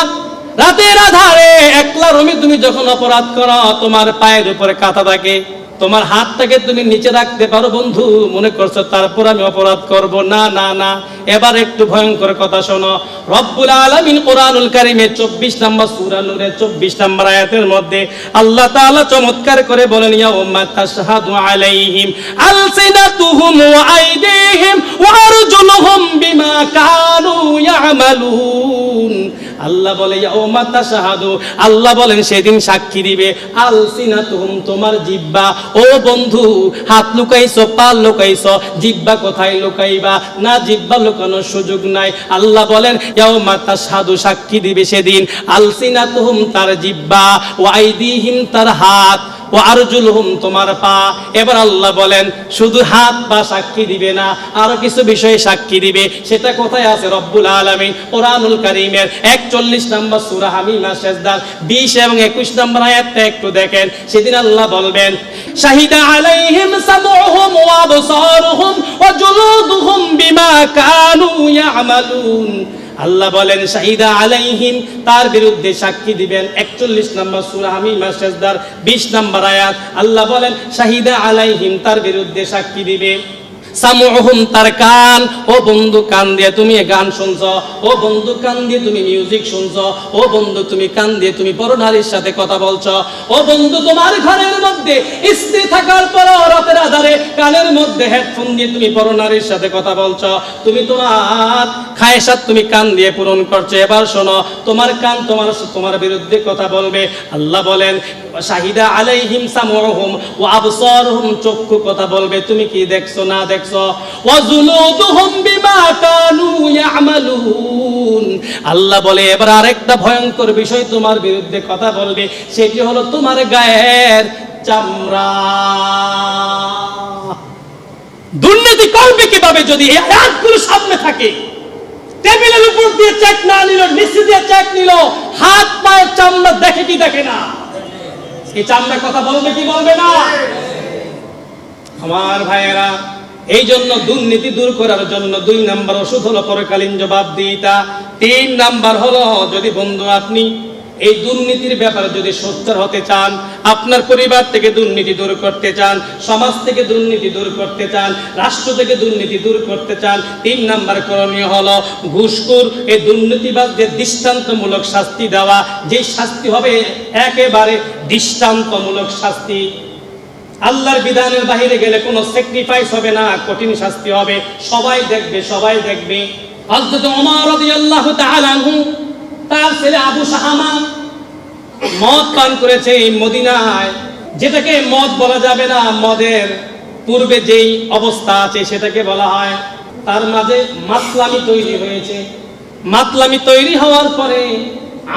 রাতের আধারে একলা রুমে তুমি যখন অপরাধ করো, তোমার পায়ের উপরে কাঁথা থাকে, তোমার হাতটাকে তুমি নিচে রাখতে পারো। বন্ধু মনে করছো তারপর আমি অপরাধ করব, না, না, না। এবার একটু ভয়ঙ্কর কথা শোনো। রব্বুল আলামিন কোরআনুল কারীমের 24 নম্বর সূরা নূরের 24 নম্বর আয়াতের মধ্যে আল্লাহ তাআলা চমৎকার করে বলেন, ইয়াউমা তাশহাদু আলাইহিম আলসিনাতুহুম ওয়া আইদিহিম ওয়া আরজুলুহুম বিমা কানু ইয়ামালুন। আল্লাহ বলে, ইয়াউমা তাশহাদু, আল্লাহ বলেন সেদিন সাক্ষী দিবে। আলসিনাতুহুম, তোমার জিহ্বা। ও বন্ধু, হাত লুকাইছো, পা লুকাইছো, জিহ্বা কোথায় লুকাইবা? না, জিহ্বা লুকানোর সুযোগ নাই। আল্লাহ বলেন, ইয়াউমা তাশহাদু, সাক্ষী দিবে সেদিন। আলসিনাতুহুম, তার জিহ্বা। ওয়া আইদিহিম, তার হাত। ও আরজুলহুম, তোমার পা। এবার আল্লাহ বলেন, শুধু হাত পা সাক্ষী দিবে না, আরো কিছু বিষয়ে সাক্ষী দিবে। সেটা কোথায় আছে? রব্বুল আলামিন কোরআনুল কারীমের 41 নম্বর সূরা হামিমা সেজদার 20 এবং 21 নম্বর আয়াতটা একটু দেখেন। সেদিন আল্লাহ বলবেন, শাহিদা আলাইহিম সামউহুম ওয়া আবসারুহুম ওয়া জুলুদুহুম বিমা কানু ইয়ামালুন। আল্লাহ বলেন, শাহিদা আলাইহিম, তার বিরুদ্ধে সাক্ষী দিবেন। 41 নম্বর সূরা হামিমা সেজদার 20 নম্বর আয়াত। আল্লাহ বলেন, শাহিদা আলাইহিম, তার বিরুদ্ধে সাক্ষী দিবে। সামউহুম, তার কান। ও বন্ধু, কান দিয়ে তুমি গান শুনছো, ও বন্ধু কান দিয়ে তুমি মিউজিক শুনছো, ও বন্ধু তুমি কান দিয়ে তুমি পরনারীর সাথে কথা বলছো, ও বন্ধু তোমার ঘরের মধ্যে স্ত্রী থাকার পর রাতের আধারে কানের মধ্যে হেডফোন দিয়ে তুমি পরনারীর সাথে কথা বলছো, তুমি তোমার খায়সাত তুমি কান দিয়ে পূরণ করছো। এবার শোনো, তোমার কান তোমার বিরুদ্ধে কথা বলবে। আল্লাহ বলেন, শাহিদা আলাইহিম সামউহুম ওয়া আবসারুহুম, চক্ষু কথা বলবে, তুমি কি দেখছো না দেখছো। ওয়া জুলুদুহুম বিমা কানু ইয়ামালুন। আল্লাহ বলে, এবার আরেকটা ভয়ঙ্কর বিষয় তোমার বিরুদ্ধে কথা বলবে, সেটি হলো তোমার গায়ের চামড়া। দুর্নীতি করবে কিভাবে যদি এই আয়াতগুলো সামনে থাকে? টেবিলের উপর দিয়ে চেক না নিল, নিচে দিয়ে চেক নিল, হাত পায়ের চামড়া দেখে কি দেখে না? এই চামড়া কথা বলবে কি বলবে না? আমার ভাইয়েরা, এই জন্য দুর্নীতি দূর করার জন্য 2 নাম্বার ওষুধ হলো পরকালীন জবাবদিহিতা। 3 নাম্বার হলো, যদি বন্ধু আপনি এই দুর্নীতির ব্যাপারে যদি সোচ্চার হতে চান, আপনার পরিবার থেকে দুর্নীতি দূর করতে চান, সমাজ থেকে দুর্নীতি দূর করতে চান, রাষ্ট্র থেকে দুর্নীতি দূর করতে চান, 3 নাম্বার করণীয় হলো ঘুষখোর এই দুর্নীতিবাজদের দৃষ্টান্তমূলক শাস্তি দেওয়া। যে শাস্তি হবে একেবারে দৃষ্টান্তমূলক শাস্তি। আল্লাহর বিধানের বাইরে গেলে কোনো স্যাক্রিফাইস হবে না, কঠিন শাস্তি হবে, সবাই দেখবে, সবাই দেখবে। হযরত ওমর রাদিয়াল্লাহু তাআলা আনহু তার ছেলে আবু শাহামা মদ পান করেছে এই মদিনায়, যেটাকে মদ বলা যাবে না, মদের পূর্বে যেই অবস্থা আছে সেটাকে বলা হয়। তার মাঝে মাতলামি তৈরি হয়েছে। মাতলামি তৈরি হওয়ার পরে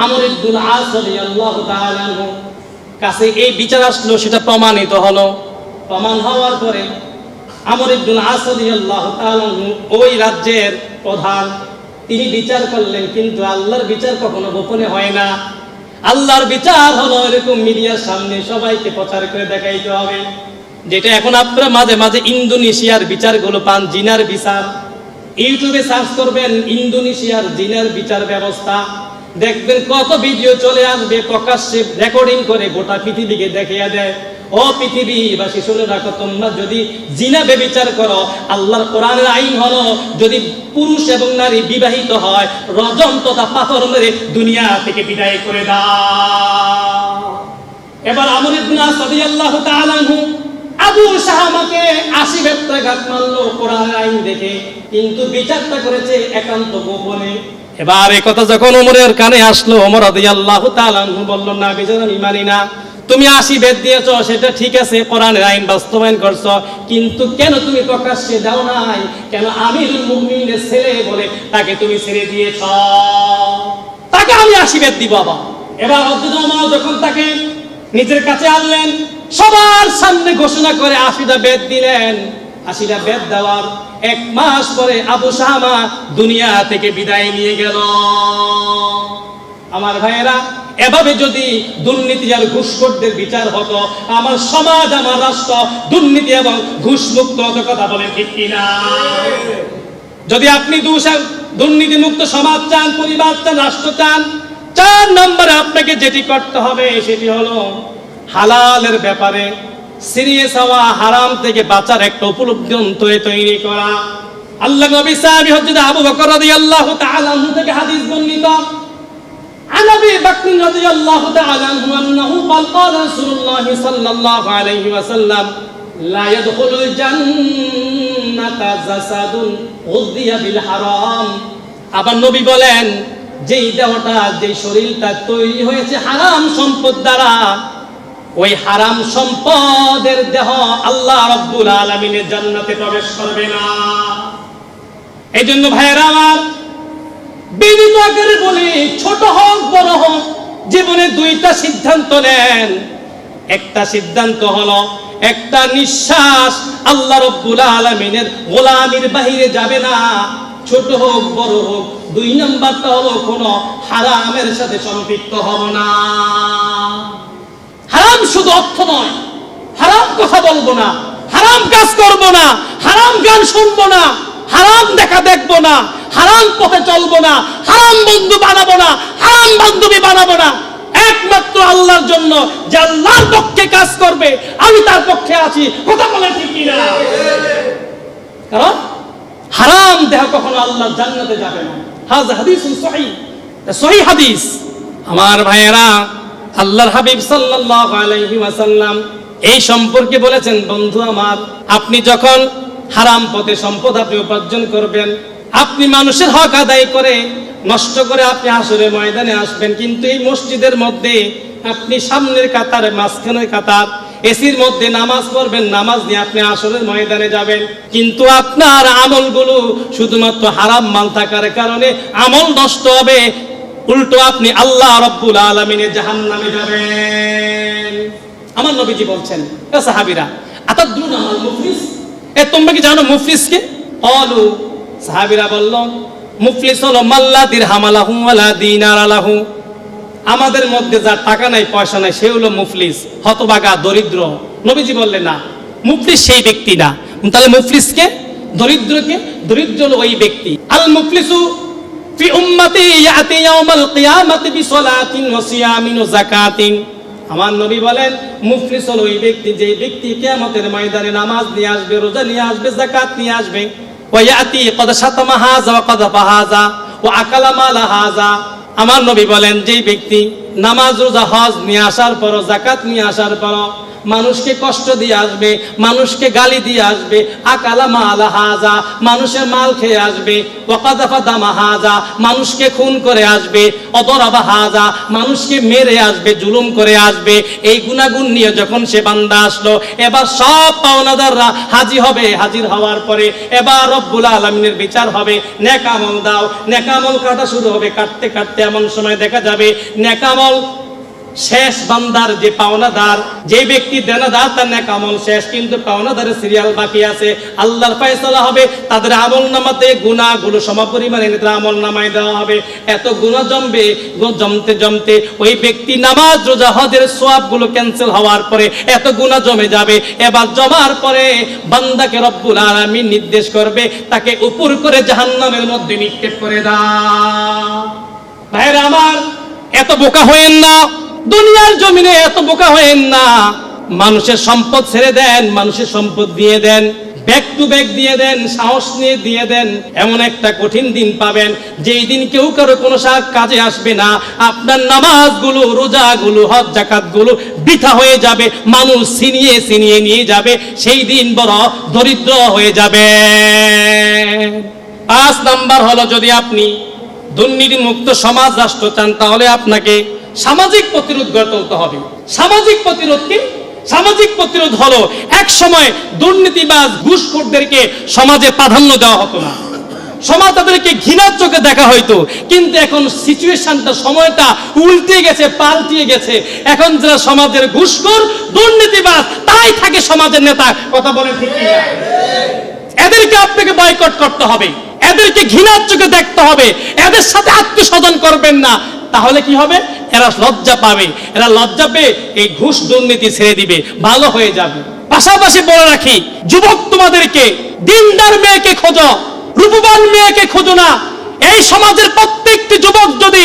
আমর ইবনুল আস রাদিয়াল্লাহু তাআলা আনহু কাছে এই বিচার আসলো, সেটা প্রমাণিত হলো। প্রমাণ হওয়ার পরে আমর ইবনুল আস রাদিয়াল্লাহু তাআলা আনহু ওই রাজ্যের প্রধান, তিনি বিচার করলেন। কিন্তু আল্লাহর বিচার কখনো গোপনে হয় না। আল্লাহর বিচার হলো এরকম মিডিয়ার সামনে সবাইকে প্রচার করে দেখাইতে হবে। যেটা এখন আপনারা মাঝে মাঝে ইন্দোনেশিয়ার বিচারগুলো পান, জিনার বিচার। ইউটিউবে সার্চ করবেন ইন্দোনেশিয়ার জিনার বিচার ব্যবস্থা, দেখবেন কত ভিডিও চলে আসবে, প্রকাশ্যে রেকর্ডিং করে গোটা পৃথিবীকে দেখিয়ে দেয়। ও পৃথিবীবাসী শুনে রাখো, তোমরা যদি জিনা বেবিচার করো, আল্লাহর কোরআনের আইন হলো যদি পুরুষ এবং নারী বিবাহিত হয়, রজম তথা পাথর মেরে দুনিয়া থেকে বিদায় করে দাও। এবার আমর ইবনে আস রাদিয়াল্লাহু তাআলা আনহু আবু শাহামাকে 80 বেত্রাঘাত মারলো কোরআনের আইন দেখে, কিন্তু বিচারটা করেছে একান্ত গোপনে। এবার এই কথা যখন ওমরের কানে আসলো, ওমর রাদিয়াল্লাহু তাআলা আনহু বলল, না, বিচার আমি মানি না। তুমি 80 বেত দিয়েছো, সেটা ঠিক আছে, কোরআনের আইন বাস্তবায়ন করছো, কিন্তু কেন তুমি প্রকাশ্যে দাও নাই? কেন আমিরুল মুমিনের ছেলে বলে তাকে তুমি ছেড়ে দিয়েছ? তাকে আমি 80 বেত দিব। বাবা এবার হযরত ওমর যখন তাকে নিজের কাছে আনলেন, সবার সামনে ঘোষণা করে 80টা বেত দিলেন। 80টা বেত দেওয়ার 1 মাস পরে আবু শাহামা দুনিয়া থেকে বিদায় নিয়ে গেল। আমার ভাইয়েরা, এভাবে যদি দুর্নীতি আর ঘুষখোরদের বিচার হতো, আমার সমাজ, আমার রাষ্ট্র দুর্নীতি এবং ঘুষ মুক্ত হতো। কথা বলেন ঠিক কিনা? যদি আপনি দুর্নীতি মুক্ত সমাজ চান, পরিবার চান, রাষ্ট্র চান, 4 নম্বরে আপনাকে যেটি করতে হবে সেটি হলো হালালের ব্যাপারে সিরিয়াস হওয়া, হারাম থেকে বাঁচার একটা উপলব্ধি অন্তরে তৈরি করা। আল্লাহ নবী সাহাবী হযরত আবু বকর রাদিয়াল্লাহু তাআলা আনহু থেকে হাদিস বর্ণিত, عن أبي بكر رضي الله تعالى عنه أنه قال قال رسول الله صلى الله عليه وسلم لا يدخل الجنة جسد غذي بالحرام। আবার নবী বলেন, যেই দেহটা, যেই শরীরটা তৈরি হয়েছে হারাম সম্পদ দ্বারা, ওই হারাম সম্পদের দেহ আল্লাহ রাব্বুল আলামিনের জান্নাতে প্রবেশ করবে না। এই জন্য ভাইয়েরা আমার, বিনীত আকারে বলি, ছোট হোক বড় হোক, জীবনে 2টা সিদ্ধান্ত নেন। একটা সিদ্ধান্ত হলো, একটা নিঃশ্বাস আল্লাহ রাব্বুল আলামিনের গোলামির বাইরে যাবে না, ছোট হোক বড় হোক। 2 নাম্বারটা হলো কোনো হারামের সাথে সম্পৃক্ত হব না। হারাম শুধু অর্থ নয়, হারাম কথা বলবো না, হারাম কাজ করব না, হারাম গান শুনবো না, হারাম দেখা দেখবো না, হারাম পথে চলবো না, হারাম বন্ধু বানাবো না, হারাম বান্ধবী বানাবো না। একমাত্র আল্লাহর জন্য, যে আল্লাহর পক্ষে কাজ করবে, আমি তার পক্ষে আছি। কথা বলে ঠিক কিনা? কারণ হারাম দেহ কখনো আল্লাহর জান্নাতে যাবে না। হাযা হাদিসুন সহিহ, সহিহ হাদিস। আমার ভাইয়েরা, আল্লাহর হাবিব সাল্লাল্লাহু আলাইহি ওয়াসাল্লাম এই সম্পর্কে বলেছেন, বন্ধু আমার, আপনি যখন হারাম পথে সম্পদ আপনি উপার্জন করবেন, আপনি মানুষের হক আদায় করে নষ্ট করে আপনি হাসরের ময়দানে আসবেন, কিন্তু এই মসজিদের মধ্যে আপনি সামনের কাতার, মাঝখানের কাতার, এসির মধ্যে নামাজ পড়বেন, নামাজ নিয়ে আপনি হাসরের ময়দানে যাবেন, কিন্তু আপনার আমলগুলো শুধুমাত্র হারাম মাল থাকার কারণে আমল নষ্ট হবে, উল্টো আপনি আল্লাহ রাব্বুল আলামিনের জাহান্নামে যাবেন। আমার নবীজি বলছেন, এ সাহাবীরা, আতাদরুনা মাল মুফলিস, তোমরা কি জানো মুফলিসকে? ক্বালু, সাহাবীরা বলল, মুফলিস হলো মাল্লা দিরহাম লাহু ওয়ালা দিনার লাহু, আমাদের মধ্যে যার টাকা নাই, পয়সা নাই, সে হলো মুফলিস, হতভাগা, দরিদ্র। নবীজি বললেন, না, মুফলিস সেই ব্যক্তি না। তাহলে মুফলিসকে? দরিদ্রকে? দরিদ্র হলো ওই ব্যক্তি। আল মুফলিসু ফি উম্মতি ইয়াতি ইয়াউমাল কিয়ামাতি বিসলাতিন ওয়া সিয়ামিন ওয়া যাকাতিন। আমার নবী বলেন মুফলিস হলো ওই ব্যক্তি, যে ব্যক্তি কিয়ামতের ময়দানে নামাজ নিয়ে আসবে, রোজা নিয়ে আসবে, যাকাত নিয়ে আসবে। ওয়া ইয়াতি ক্বাদ শাতামা হাযা ওয়া ক্বাযাফা হাযা ওয়া আকালা মালা হাযা। আমার নবী বলেন যে ব্যক্তি নামাজ, রোজা, হজ নিয়ে আসার পর, যাকাত নিয়ে আসার পর মানুষকে কষ্ট দিয়ে আসবে, মানুষকে গালি দিয়ে আসবে, আকালা মালা হাযা মানুষের মাল খেয়ে আসবে, ওয়া ক্বাযাফা দামা হাযা মানুষকে খুন করে আসবে, অদরাবা হাযা মানুষকে মেরে আসবে, জুলুম করে আসবে। এই গুনাহগুণ নিয়ে যখন সে বান্দা আসলো, এবার সব পাওনাদাররা হাজির হওয়ার পরে এবার রব্বুল আলামিনের বিচার হবে। নেক আমল দাও, নেক আমল কাটা শুরু হবে। কাটতে কাটতে এমন সময় দেখা যাবে নেক আমল শেষ, বান্দার যে পাওনাদার, যে ব্যক্তি দেনাদার, তার নেক আমল শেষ, কিন্তু পাওনাদারের সিরিয়াল বাকি আছে। আল্লাহর ফয়সালা হবে, তাদের আমল নামাতে গুনাহগুলো সমপরিমাণে তাদের আমল নামায় দেওয়া হবে। এত গুনাহ জমবে, জমতে জমতে ওই ব্যক্তি নামাজ, রোজা, হজের সওয়াবগুলো ক্যান্সেল হওয়ার পরে এত গুনাহ জমে যাবে। এবার জমার পরে বান্দাকে রব্বুল আলামিন নির্দেশ করবে, তাকে উপর করে জাহান্নামের মধ্যে নিক্ষেপ করে দাও। ভাইরা আমার, এত বোকা হয়েন না, দুনিয়ার জমিনে এত বোকা হয়েন না। মানুষের সম্পদ ছেড়ে দেন, মানুষের সম্পদ দিয়ে দেন, ব্যাক টু ব্যাক দিয়ে দেন, সাহস নিয়ে দিয়ে দেন। এমন একটা কঠিন দিন পাবেন যেই দিন কেউ কারো কোনো কাজে আসবে না। আপনার নামাজগুলো, রোজাগুলো, হজ, যাকাতগুলো বৃথা হয়ে যাবে, মানুষ ছিনিয়ে ছিনিয়ে নিয়ে যাবে। সেই দিন বড় দরিদ্র হয়ে যাবে। 5 নাম্বার হলো, যদি আপনি দুর্নীতি মুক্ত সমাজ, রাষ্ট্র চান, তাহলে আপনাকে সামাজিক প্রতিরোধ গড়ে তুলতে হবে। সামাজিক প্রতিরোধ কি? সামাজিক প্রতিরোধ হলো, এক সময় দুর্নীতিবাজ, ঘুষখোরদেরকে সমাজে প্রাধান্য দেওয়া হতো না, সমাজ তাদেরকে ঘৃণার চোখে দেখা হইতো। কিন্তু এখন সিচুয়েশনটা, সময়টা উল্টে গেছে, পাল্টিয়ে গেছে। এখন যারা সমাজের ঘুষখোর, দুর্নীতিবাজ, তাই থাকে সমাজের নেতা। কথা বলেন ঠিক কি না? এদেরকে আপনাকে বয়কট করতে হবে, এদেরকে ঘৃণার চোখে দেখতে হবে, এদের সাথে আত্মসাধন করবেন না। তাহলে কি হবে? এরা লজ্জা পাবে, এরা লজ্জা পেয়ে এই ঘুষ দুর্নীতি ছেড়ে দিবে, ভালো হয়ে যাবে। পাশাপাশি বলে রাখি, যুবক তোমাদেরকে দিনদার মেয়েকে খোঁজো, রূপবান মেয়েকে খোঁজো না। এই সমাজের প্রত্যেকটি যুবক যদি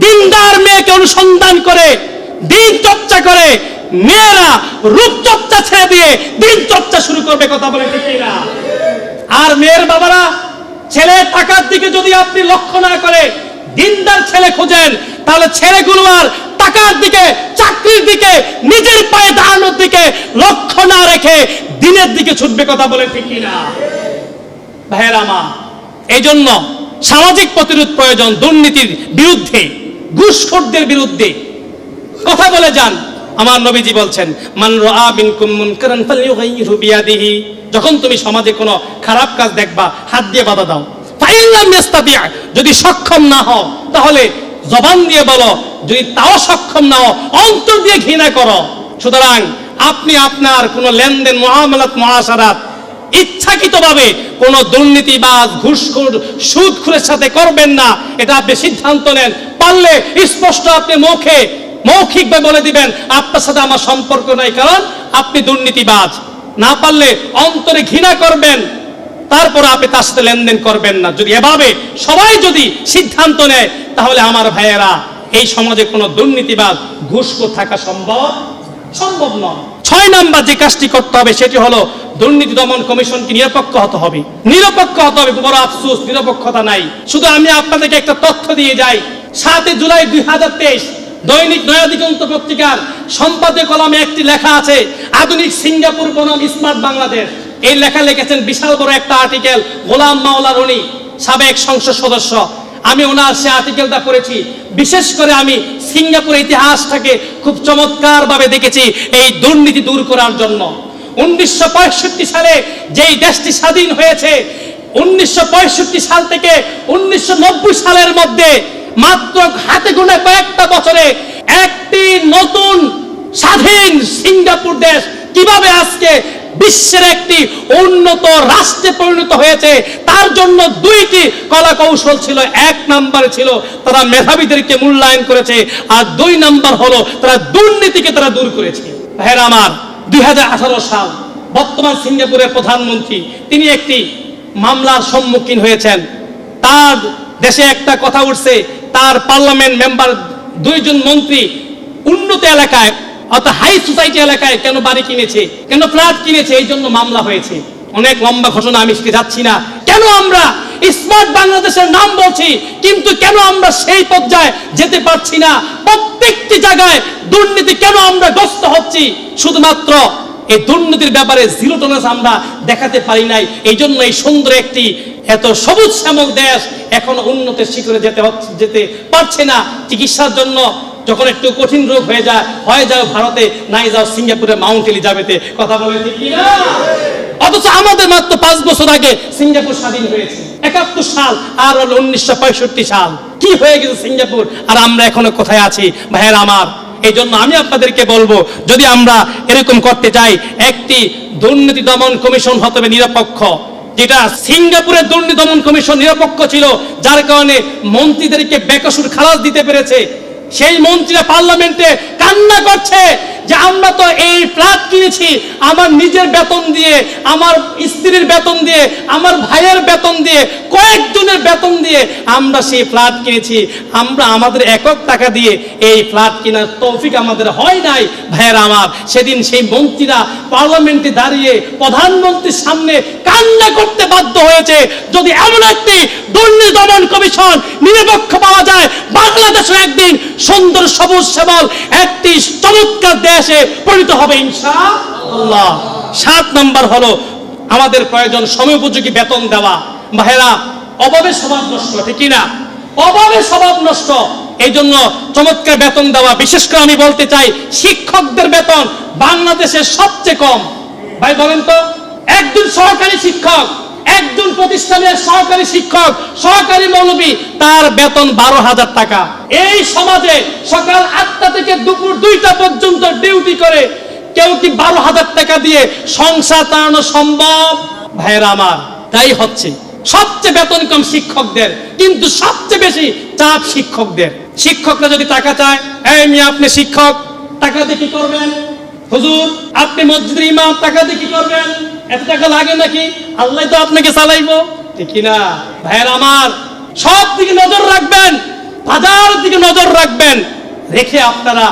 দিনদার মেয়েকে অনুসন্ধান করে, দিন চর্চা করে, মেয়েরা রূপ চর্চা ছেড়ে দিয়ে দিন চর্চা শুরু করবে। কথা বলে ঠিক না? আর মেয়ের বাবারা, ছেলের টাকার দিকে যদি আপনি লক্ষ্য না করে দিনদার ছেলে খোঁজেন, তাহলে ছেলেগুলো আর টাকার দিকে, চাকরির দিকে, নিজের পায়ে দাঁড়ানোর দিকে লক্ষ্য না রেখে দিনের দিকে ছুটবে। কথা বলে ঠিক কিনা? ভাইয়েরা আমার, এই জন্য সামাজিক প্রতিরোধ প্রয়োজন। দুর্নীতির বিরুদ্ধে, ঘুষখোরদের বিরুদ্ধে কথা বলে যান। আমার নবীজি বলছেন, মান রাআ মিনকুম মুনকারান ফালইউগাইয়িরহু বিয়াদিহি। যখন তুমি সমাজে কোনো খারাপ কাজ দেখবা, হাত দিয়ে বাধা দাও। ফাইল্লাম ইস্তাতি', যদি সক্ষম না হও তাহলে জবান দিয়ে বলো, যদি তাও সক্ষম না হও অন্তর দিয়ে ঘৃণা করো। সুতরাং আপনি আপনার কোনো লেনদেন, মুআমালাত, মুআশারাত ইচ্ছাকৃতভাবে কোনো দুর্নীতিবাজ, ঘুষখোর, সুদখোরের সাথে করবেন না। এটা আপনি সিদ্ধান্ত নেন। পারলে স্পষ্ট আপনি মৌখিকভাবে বলে দিবেন, আপনার সাথে আমার সম্পর্ক নাই, কারণ আপনি দুর্নীতিবাজ। না পারলে অন্তরে ঘৃণা করবেন, তারপর আপনি তার সাথে লেনদেন করবেন না। যদি এভাবে সবাই যদি সিদ্ধান্ত নেয়, তাহলে আমার ভাইয়েরা, এই সমাজে কোনো দুর্নীতিবাজ, ঘুষখোর থাকা সম্ভব নয়। 6 নাম্বার যে কাজটি করতে হবে সেটি হলো, দুর্নীতি দমন কমিশনকে নিরপেক্ষ হতে হবে। নিরপেক্ষ হতে হবে। বড় আফসোস, নিরপেক্ষতা নাই। শুধু আমি আপনাদেরকে একটা তথ্য দিয়ে যাই। 7 জুলাই 2023 দৈনিক নয়া দিগন্ত পত্রিকার সম্পাদক কলামে একটি লেখা আছে, আধুনিক সিঙ্গাপুর বনাম স্মার্ট বাংলাদেশ। এই লেখা লিখেছেন, বিশাল বড় একটা আর্টিকেল, গোলাম মাওলা রনি, সাবেক সংসদ সদস্য। আমি ওনার সে আর্টিকেলটা পড়েছি। বিশেষ করে আমি সিঙ্গাপুরের ইতিহাসটাকে খুব চমৎকার ভাবে দেখেছি এই দুর্নীতি দূর করার জন্য। 1965 সালে যেই দেশটি স্বাধীন হয়েছে, 1965 সাল থেকে 1990 সালের মধ্যে মাত্র হাতে গোনা কয়েকটা বছরে একটি নতুন স্বাধীন সিঙ্গাপুর দেশ কিভাবে আজকে বিশ্বের একটি উন্নত রাষ্ট্রে পরিণত হয়েছে, তার জন্য 2টি কলা কৌশল ছিল। 1 নাম্বার ছিল তারা মেধাবীদেরকে মূল্যায়ন করেছে, আর 2 নাম্বার হলো তারা দুর্নীতিকে তারা দূর করেছে। ভাইয়েরা আমার, 2018 সাল বর্তমান সিঙ্গাপুরের প্রধানমন্ত্রী, তিনি একটি মামলার সম্মুখীন হয়েছেন। আর দেশে একটা কথা উঠছে, তার পার্লামেন্ট মেম্বার 2 জন মন্ত্রী উন্নত এলাকায় অর্থাৎ হাই সোসাইটি এলাকায় কেন বাড়ি কিনেছে, কেন ফ্ল্যাট কিনেছে, এই জন্য মামলা হয়েছে। অনেক লম্বা ঘটনা, আমি সেটা যাচ্ছি না। কেন আমরা স্মার্ট বাংলাদেশের নাম বলছি, কিন্তু কেন আমরা সেই পর্যায়ে যেতে পারছি না? প্রত্যেকটি জায়গায় দুর্নীতি কেন আমরা গ্রস্ত হচ্ছি? শুধুমাত্র এই দুর্নীতির ব্যাপারে জিরো টলারেন্স আমরা দেখাতে পারি নাই। এই জন্য এই সুন্দর একটি এত সবুজ শ্যামল দেশ এখন উন্নতির শিখরে যেতে পারছে না। চিকিৎসার জন্য যখন একটু কঠিন রোগ হয়ে যায় ভারতে, নাই যাও সিঙ্গাপুরে মাউন্ট এলিজাবেথে, কথা বলে ঠিক কি না? অথচ আমাদের মাত্র 5 বছর আগে সিঙ্গাপুর স্বাধীন হয়েছে, 71 সাল, আর হলো 1965 সাল। কি হয়ে গেছে সিঙ্গাপুর, আর আমরা এখনো কোথায় আছি ভাইয়ের আমার? এই জন্য আমি আপনাদেরকে বলবো, যদি আমরা এরকম করতে চাই, একটি দুর্নীতি দমন কমিশন হতে হবে নিরপেক্ষ। যেটা সিঙ্গাপুরের দুর্নীতি দমন কমিশন নিরপেক্ষ ছিল, যার কারণে মন্ত্রীদেরকে বেকসুর খালাস দিতে পেরেছে। সেই মন্ত্রীরা পার্লামেন্টে কান্না করছে যে আমরা তো এই ফ্ল্যাট কিনেছি আমার নিজের বেতন দিয়ে, আমার স্ত্রীর বেতন দিয়ে, আমার ভাইয়ের বেতন দিয়ে, কয়েকজনের বেতন দিয়ে আমরা সেই ফ্ল্যাট কিনেছি। আমরা আমাদের একক টাকা দিয়ে এই ফ্ল্যাট কেনার তৌফিক আমাদের হয় নাই। ভাইয়ের আমার, সেদিন সেই মন্ত্রীরা পার্লামেন্টে দাঁড়িয়ে প্রধানমন্ত্রীর সামনে কান্না করতে বাধ্য হয়েছে। যদি এমন একটি দুর্নীতি দমন কমিশন নিরপেক্ষ পাওয়া যায়, বাংলাদেশও একদিন সুন্দর সবুজ শ্যামল একটি চমৎকার দেশে পরিণত হবে ইনশাআল্লাহ। 7 নম্বর হলো আমাদের প্রয়োজন সময়োপযোগী বেতন দেওয়া। ভাইরা, অভাবে স্বভাব নষ্ট, ঠিক না? অভাবে স্বভাব নষ্ট। এই জন্য চমৎকার বেতন দেওয়া। বিশেষ করে আমি বলতে চাই, শিক্ষকদের বেতন বাংলাদেশের সবচেয়ে কম। ভাই বলেন তো, একজন সহকারী শিক্ষক, একজন প্রতিষ্ঠানের সহকারী শিক্ষক, সহকারী মৌলবী, তার বেতন 12,000 টাকা। এই সমাজে সকাল 8টা থেকে দুপুর 2টা পর্যন্ত ডিউটি করে কেউ কি 12,000 টাকা দিয়ে সংসার চালানো সম্ভব? ভাইয়েরা আমার, তাই হচ্ছে সবচেয়ে বেতন কম শিক্ষকদের, কিন্তু সবচেয়ে বেশি চাপ শিক্ষকদের। শিক্ষকরা যদি টাকা চায়, এই মেয়ে আপনি শিক্ষক, টাকা দিয়ে কি করবেন? হুজুর আপনি মসজিদের ইমাম, টাকা দিয়ে কি করবেন? এত টাকা লাগে নাকি? আল্লাহ তো আপনাকে চালাইবো, ঠিক না? ভাইয়ের আমার, সব দিকে নজর রাখবেন, বাজার দিকে নজর রাখবেন, রেখে আপনারা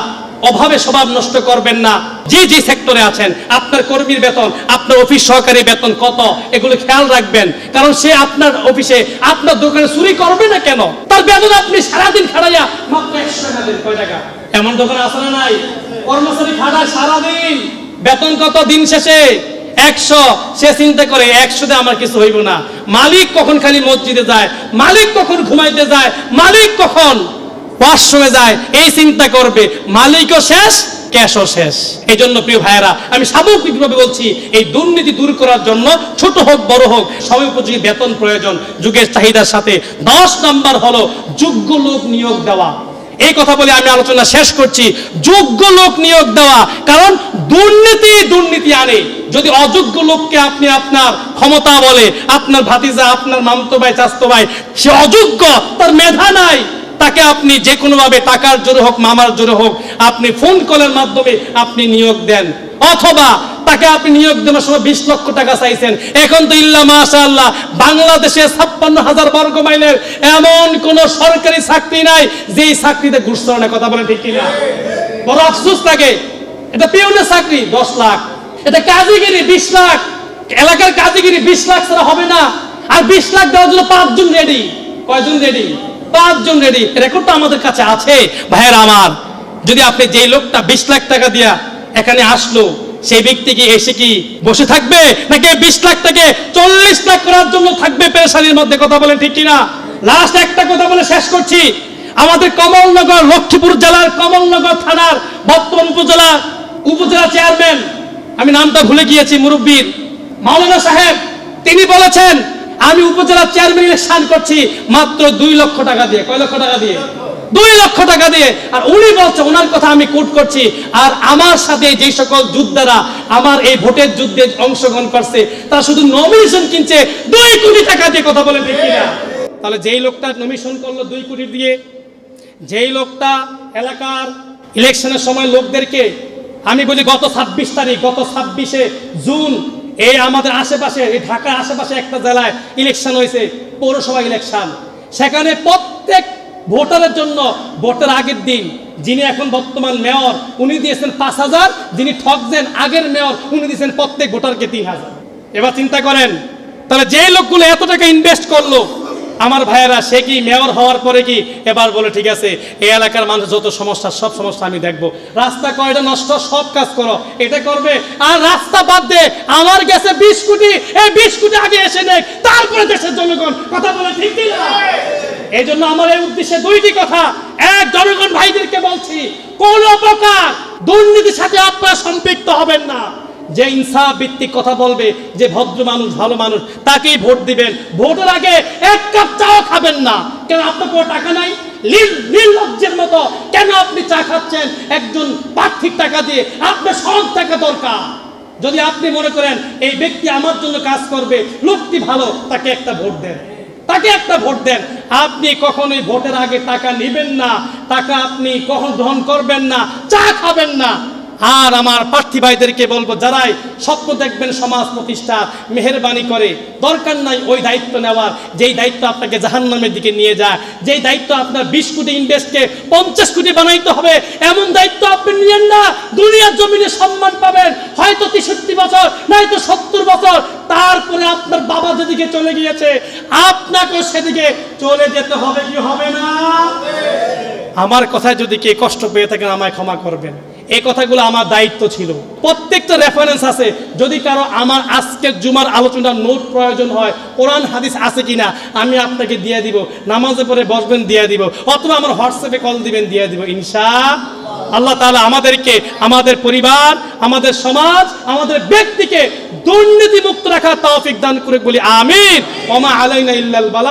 অভাবে স্বভাব নষ্ট করবেন না। যে যে সেক্টরে আছেন, আপনার কর্মীর বেতন, আপনার অফিস সহকারী বেতন কত, এগুলো খেয়াল রাখবেন। কারণ সে আপনার অফিসে, আপনার দোকানে চুরি করবে না কেন? তার বেতন আপনি সারাদিন খাড়াইয়া মাত্র 100 টাকা দেন। কয় টাকা? এমন দোকান আছে না নাই? কর্মচারী খাড়ায় সারাদিন, বেতন কত? দিন শেষে 100। সে চিন্তা করে 100 দিয়ে আমার কিছু হইব না। মালিক কখন খালি মসজিদে যায়, মালিক কখন ঘুমাইতে যায়, মালিক কখন ওয়াশরুমে যায়, এই চিন্তা করবে। মালিকও শেষ, ক্যাশও শেষ। এই জন্য প্রিয় ভাইয়েরা, আমি সামগ্রিকভাবে বলছি, এই দুর্নীতি দূর করার জন্য ছোট হোক বড় হোক সময়োপযোগী বেতন প্রয়োজন যুগের চাহিদার সাথে। 10 নম্বর হলো যোগ্য লোক নিয়োগ দেওয়া। এই কথা বলে আমি আলোচনা শেষ করছি। যোগ্য লোক নিয়োগ দেওয়া, কারণ দুর্নীতি আনে। যদি অযোগ্য লোককে আপনি আপনার ক্ষমতা বলে, আপনার ভাতিজা, আপনার মামতো ভাই, চাচতো ভাই, সে অযোগ্য, তার মেধা নাই, তাকে আপনি যে কোনো ভাবে টাকার জোরে হোক, মামার জোরে হোক, আপনি ফোন কলের মাধ্যমে আপনি নিয়োগ দেন, অথবা তাকে আপনি নিয়োগ দেওয়ার সময় 20 লক্ষ টাকা চাইছেন। এখন তো ইল্লা মাশাআল্লাহ বাংলাদেশে 56,000 বর্গ মাইলের এমন কোন সরকারি চাকরি নাই যেই চাকরিতে ঘুষ চলে না। কথা বলেন ঠিক কিনা? বড় আফসোস লাগে। এটা পিওনের চাকরি 10 লাখ, এটা কাজীগিরি 20 লাখ, এলাকার কাজীগিরি 20 লাখ ছাড়া হবে না। আর 20 লাখ দেওয়ার জন্য 5 জন রেডি। কয়জন রেডি? 5 জন রেডি। রেকর্ডটা আমাদের কাছে আছে। ভাইয়েরা আমার, যদি আপনি যেই লোকটা 20 লাখ টাকা দিয়া এখানে আসলো, সেই ব্যক্তি কি এসে কি বসে থাকবে, নাকি 20 লাখ থেকে 40 লাখ করার জন্য থাকবে পেরেশানির মধ্যে? কথা বলেন ঠিক কিনা? লাস্ট একটা কথা বলে শেষ করছি। আমাদের কমলনগর, লক্ষ্মীপুর জেলার কমলনগর থানার বর্তমান উপজেলা চেয়ারম্যান, আমি নামটা ভুলে গিয়েছি, মুরব্বীর মাওলানা সাহেব, তিনি বলেছেন আমি উপজেলা চেয়ারম্যান ইলেকশন করছি মাত্র 2 লক্ষ টাকা দিয়ে। কয় লক্ষ টাকা দিয়ে? 2 লক্ষ টাকা দিয়ে। আর উনি বলছে, ওনার কথা আমি কোট করছি, আর আমার সাথে যে সকল যোদ্ধারা আমার এই ভোটের যুদ্ধে অংশগ্রহণ করছে, তারা শুধু নমিনেশন কিনছে 2 কোটি টাকা দিয়ে। কথা বলেন ঠিক কিনা? তাহলে যেই লোকটা নমিনেশন করলো 2 কোটি দিয়ে, যেই লোকটা এলাকার ইলেকশনের সময় লোকদেরকে, আমি বলি গত 26 তারিখ, গত 26শে জুন, এই আমাদের আশেপাশে, এই ঢাকার আশেপাশে একটা জেলায় ইলেকশন হয়েছে, পৌরসভা ইলেকশন। সেখানে প্রত্যেক ভোটারের জন্য ভোটের আগের দিন যিনি এখন বর্তমান মেয়র উনি দিয়েছেন 5,000, যিনি ঠকছেন আগের মেয়র উনি দিয়েছেন প্রত্যেক ভোটারকে 3,000। এবার চিন্তা করেন, তাহলে যে লোকগুলো এত টাকা ইনভেস্ট করলো আমার ভাইয়েরা, সে কি মেয়র হওয়ার পরে কি এবার বলে ঠিক আছে এই এলাকার মানুষ যত সমস্যা সব সমস্যা আমি দেখবো, রাস্তা কয়টা নষ্ট সব কাজ করো, এটা করবে। আর রাস্তা বাদ দে, আমার গেছে 20 কোটি, এই 20 কোটি আগে এসে নেক, তারপরে দেশের জনগণ কথা বলে ঠিক কি না? এই জন্য আমার এই উদ্দেশ্যে দুইটি কথা। এক, জনগণ ভাইদেরকে বলছি, কোন প্রকার দুর্নীতির সাথে আপনারা সম্পৃক্ত হবেন না। যে ইনসাফ ভিত্তিক কথা বলবে, যে ভদ্র মানুষ ভালো মানুষ তাকেই ভোট দিবেন। ভোটের আগে এক কাপ চাও খাবেন না। কেন? আপনার কোনো টাকা নাই, নির্লজ্জের মতো কেন আপনি চা খাচ্ছেন একজন প্রার্থীর টাকা দিয়ে? আপনার সব টাকা দরকার। যদি আপনি মনে করেন এই ব্যক্তি আমার জন্য কাজ করবে, লোকটি ভালো, তাকে একটা ভোট দেন, তাকে একটা ভোট দেন। আপনি কখনোই ভোটের আগে টাকা নেবেন না, টাকা আপনি কখন গ্রহণ করবেন না, চা খাবেন না। আর আমার প্রার্থী ভাইদেরকে বলবো, যারাই স্বপ্ন দেখবেন সমাজ প্রতিষ্ঠা, মেহেরবানি করে দরকার নাই ওই দায়িত্ব নেওয়ার, যেই দায়িত্ব আপনাকে জাহান্নামের দিকে নিয়ে যায়, যেই দায়িত্ব আপনার 20 কোটি ইনভেস্টকে 50 কোটি বানাইতে হবে, এমন দায়িত্ব আপনি নিয়েন না। দুনিয়ার জমিনে সম্মান পাবেন হয়তো 63 বছর, নয়তো 70 বছর, তারপরে আপনার বাবা যেদিকে চলে গিয়েছে আপনাকেও সেদিকে চলে যেতে হবে, কি হবে না? আমার কথায় যদি কে কষ্ট পেয়ে থাকেন আমায় ক্ষমা করবেন। এই কথাগুলো আমার দায়িত্ব ছিল। প্রত্যেকটা রেফারেন্স আছে, যদি কারো আমার আজকের জুমার আলোচনার নোট প্রয়োজন হয়, কোরআন হাদিস আছে কিনা আমি আপনাকে দিয়ে দিব, নামাজে পড়ে বসবেন দিয়ে দিব, অথবা আমার হোয়াটসঅ্যাপে কল দিবেন দিয়ে দিব ইনশাআল্লাহ। তাআলা আমাদেরকে, আমাদের পরিবার, আমাদের সমাজ, আমাদের ব্যক্তিকে দুর্নীতি মুক্ত রাখার তৌফিক দান করে বলি আমিন। ওয়া মা আলাইনা ইল্লাল বালাগ।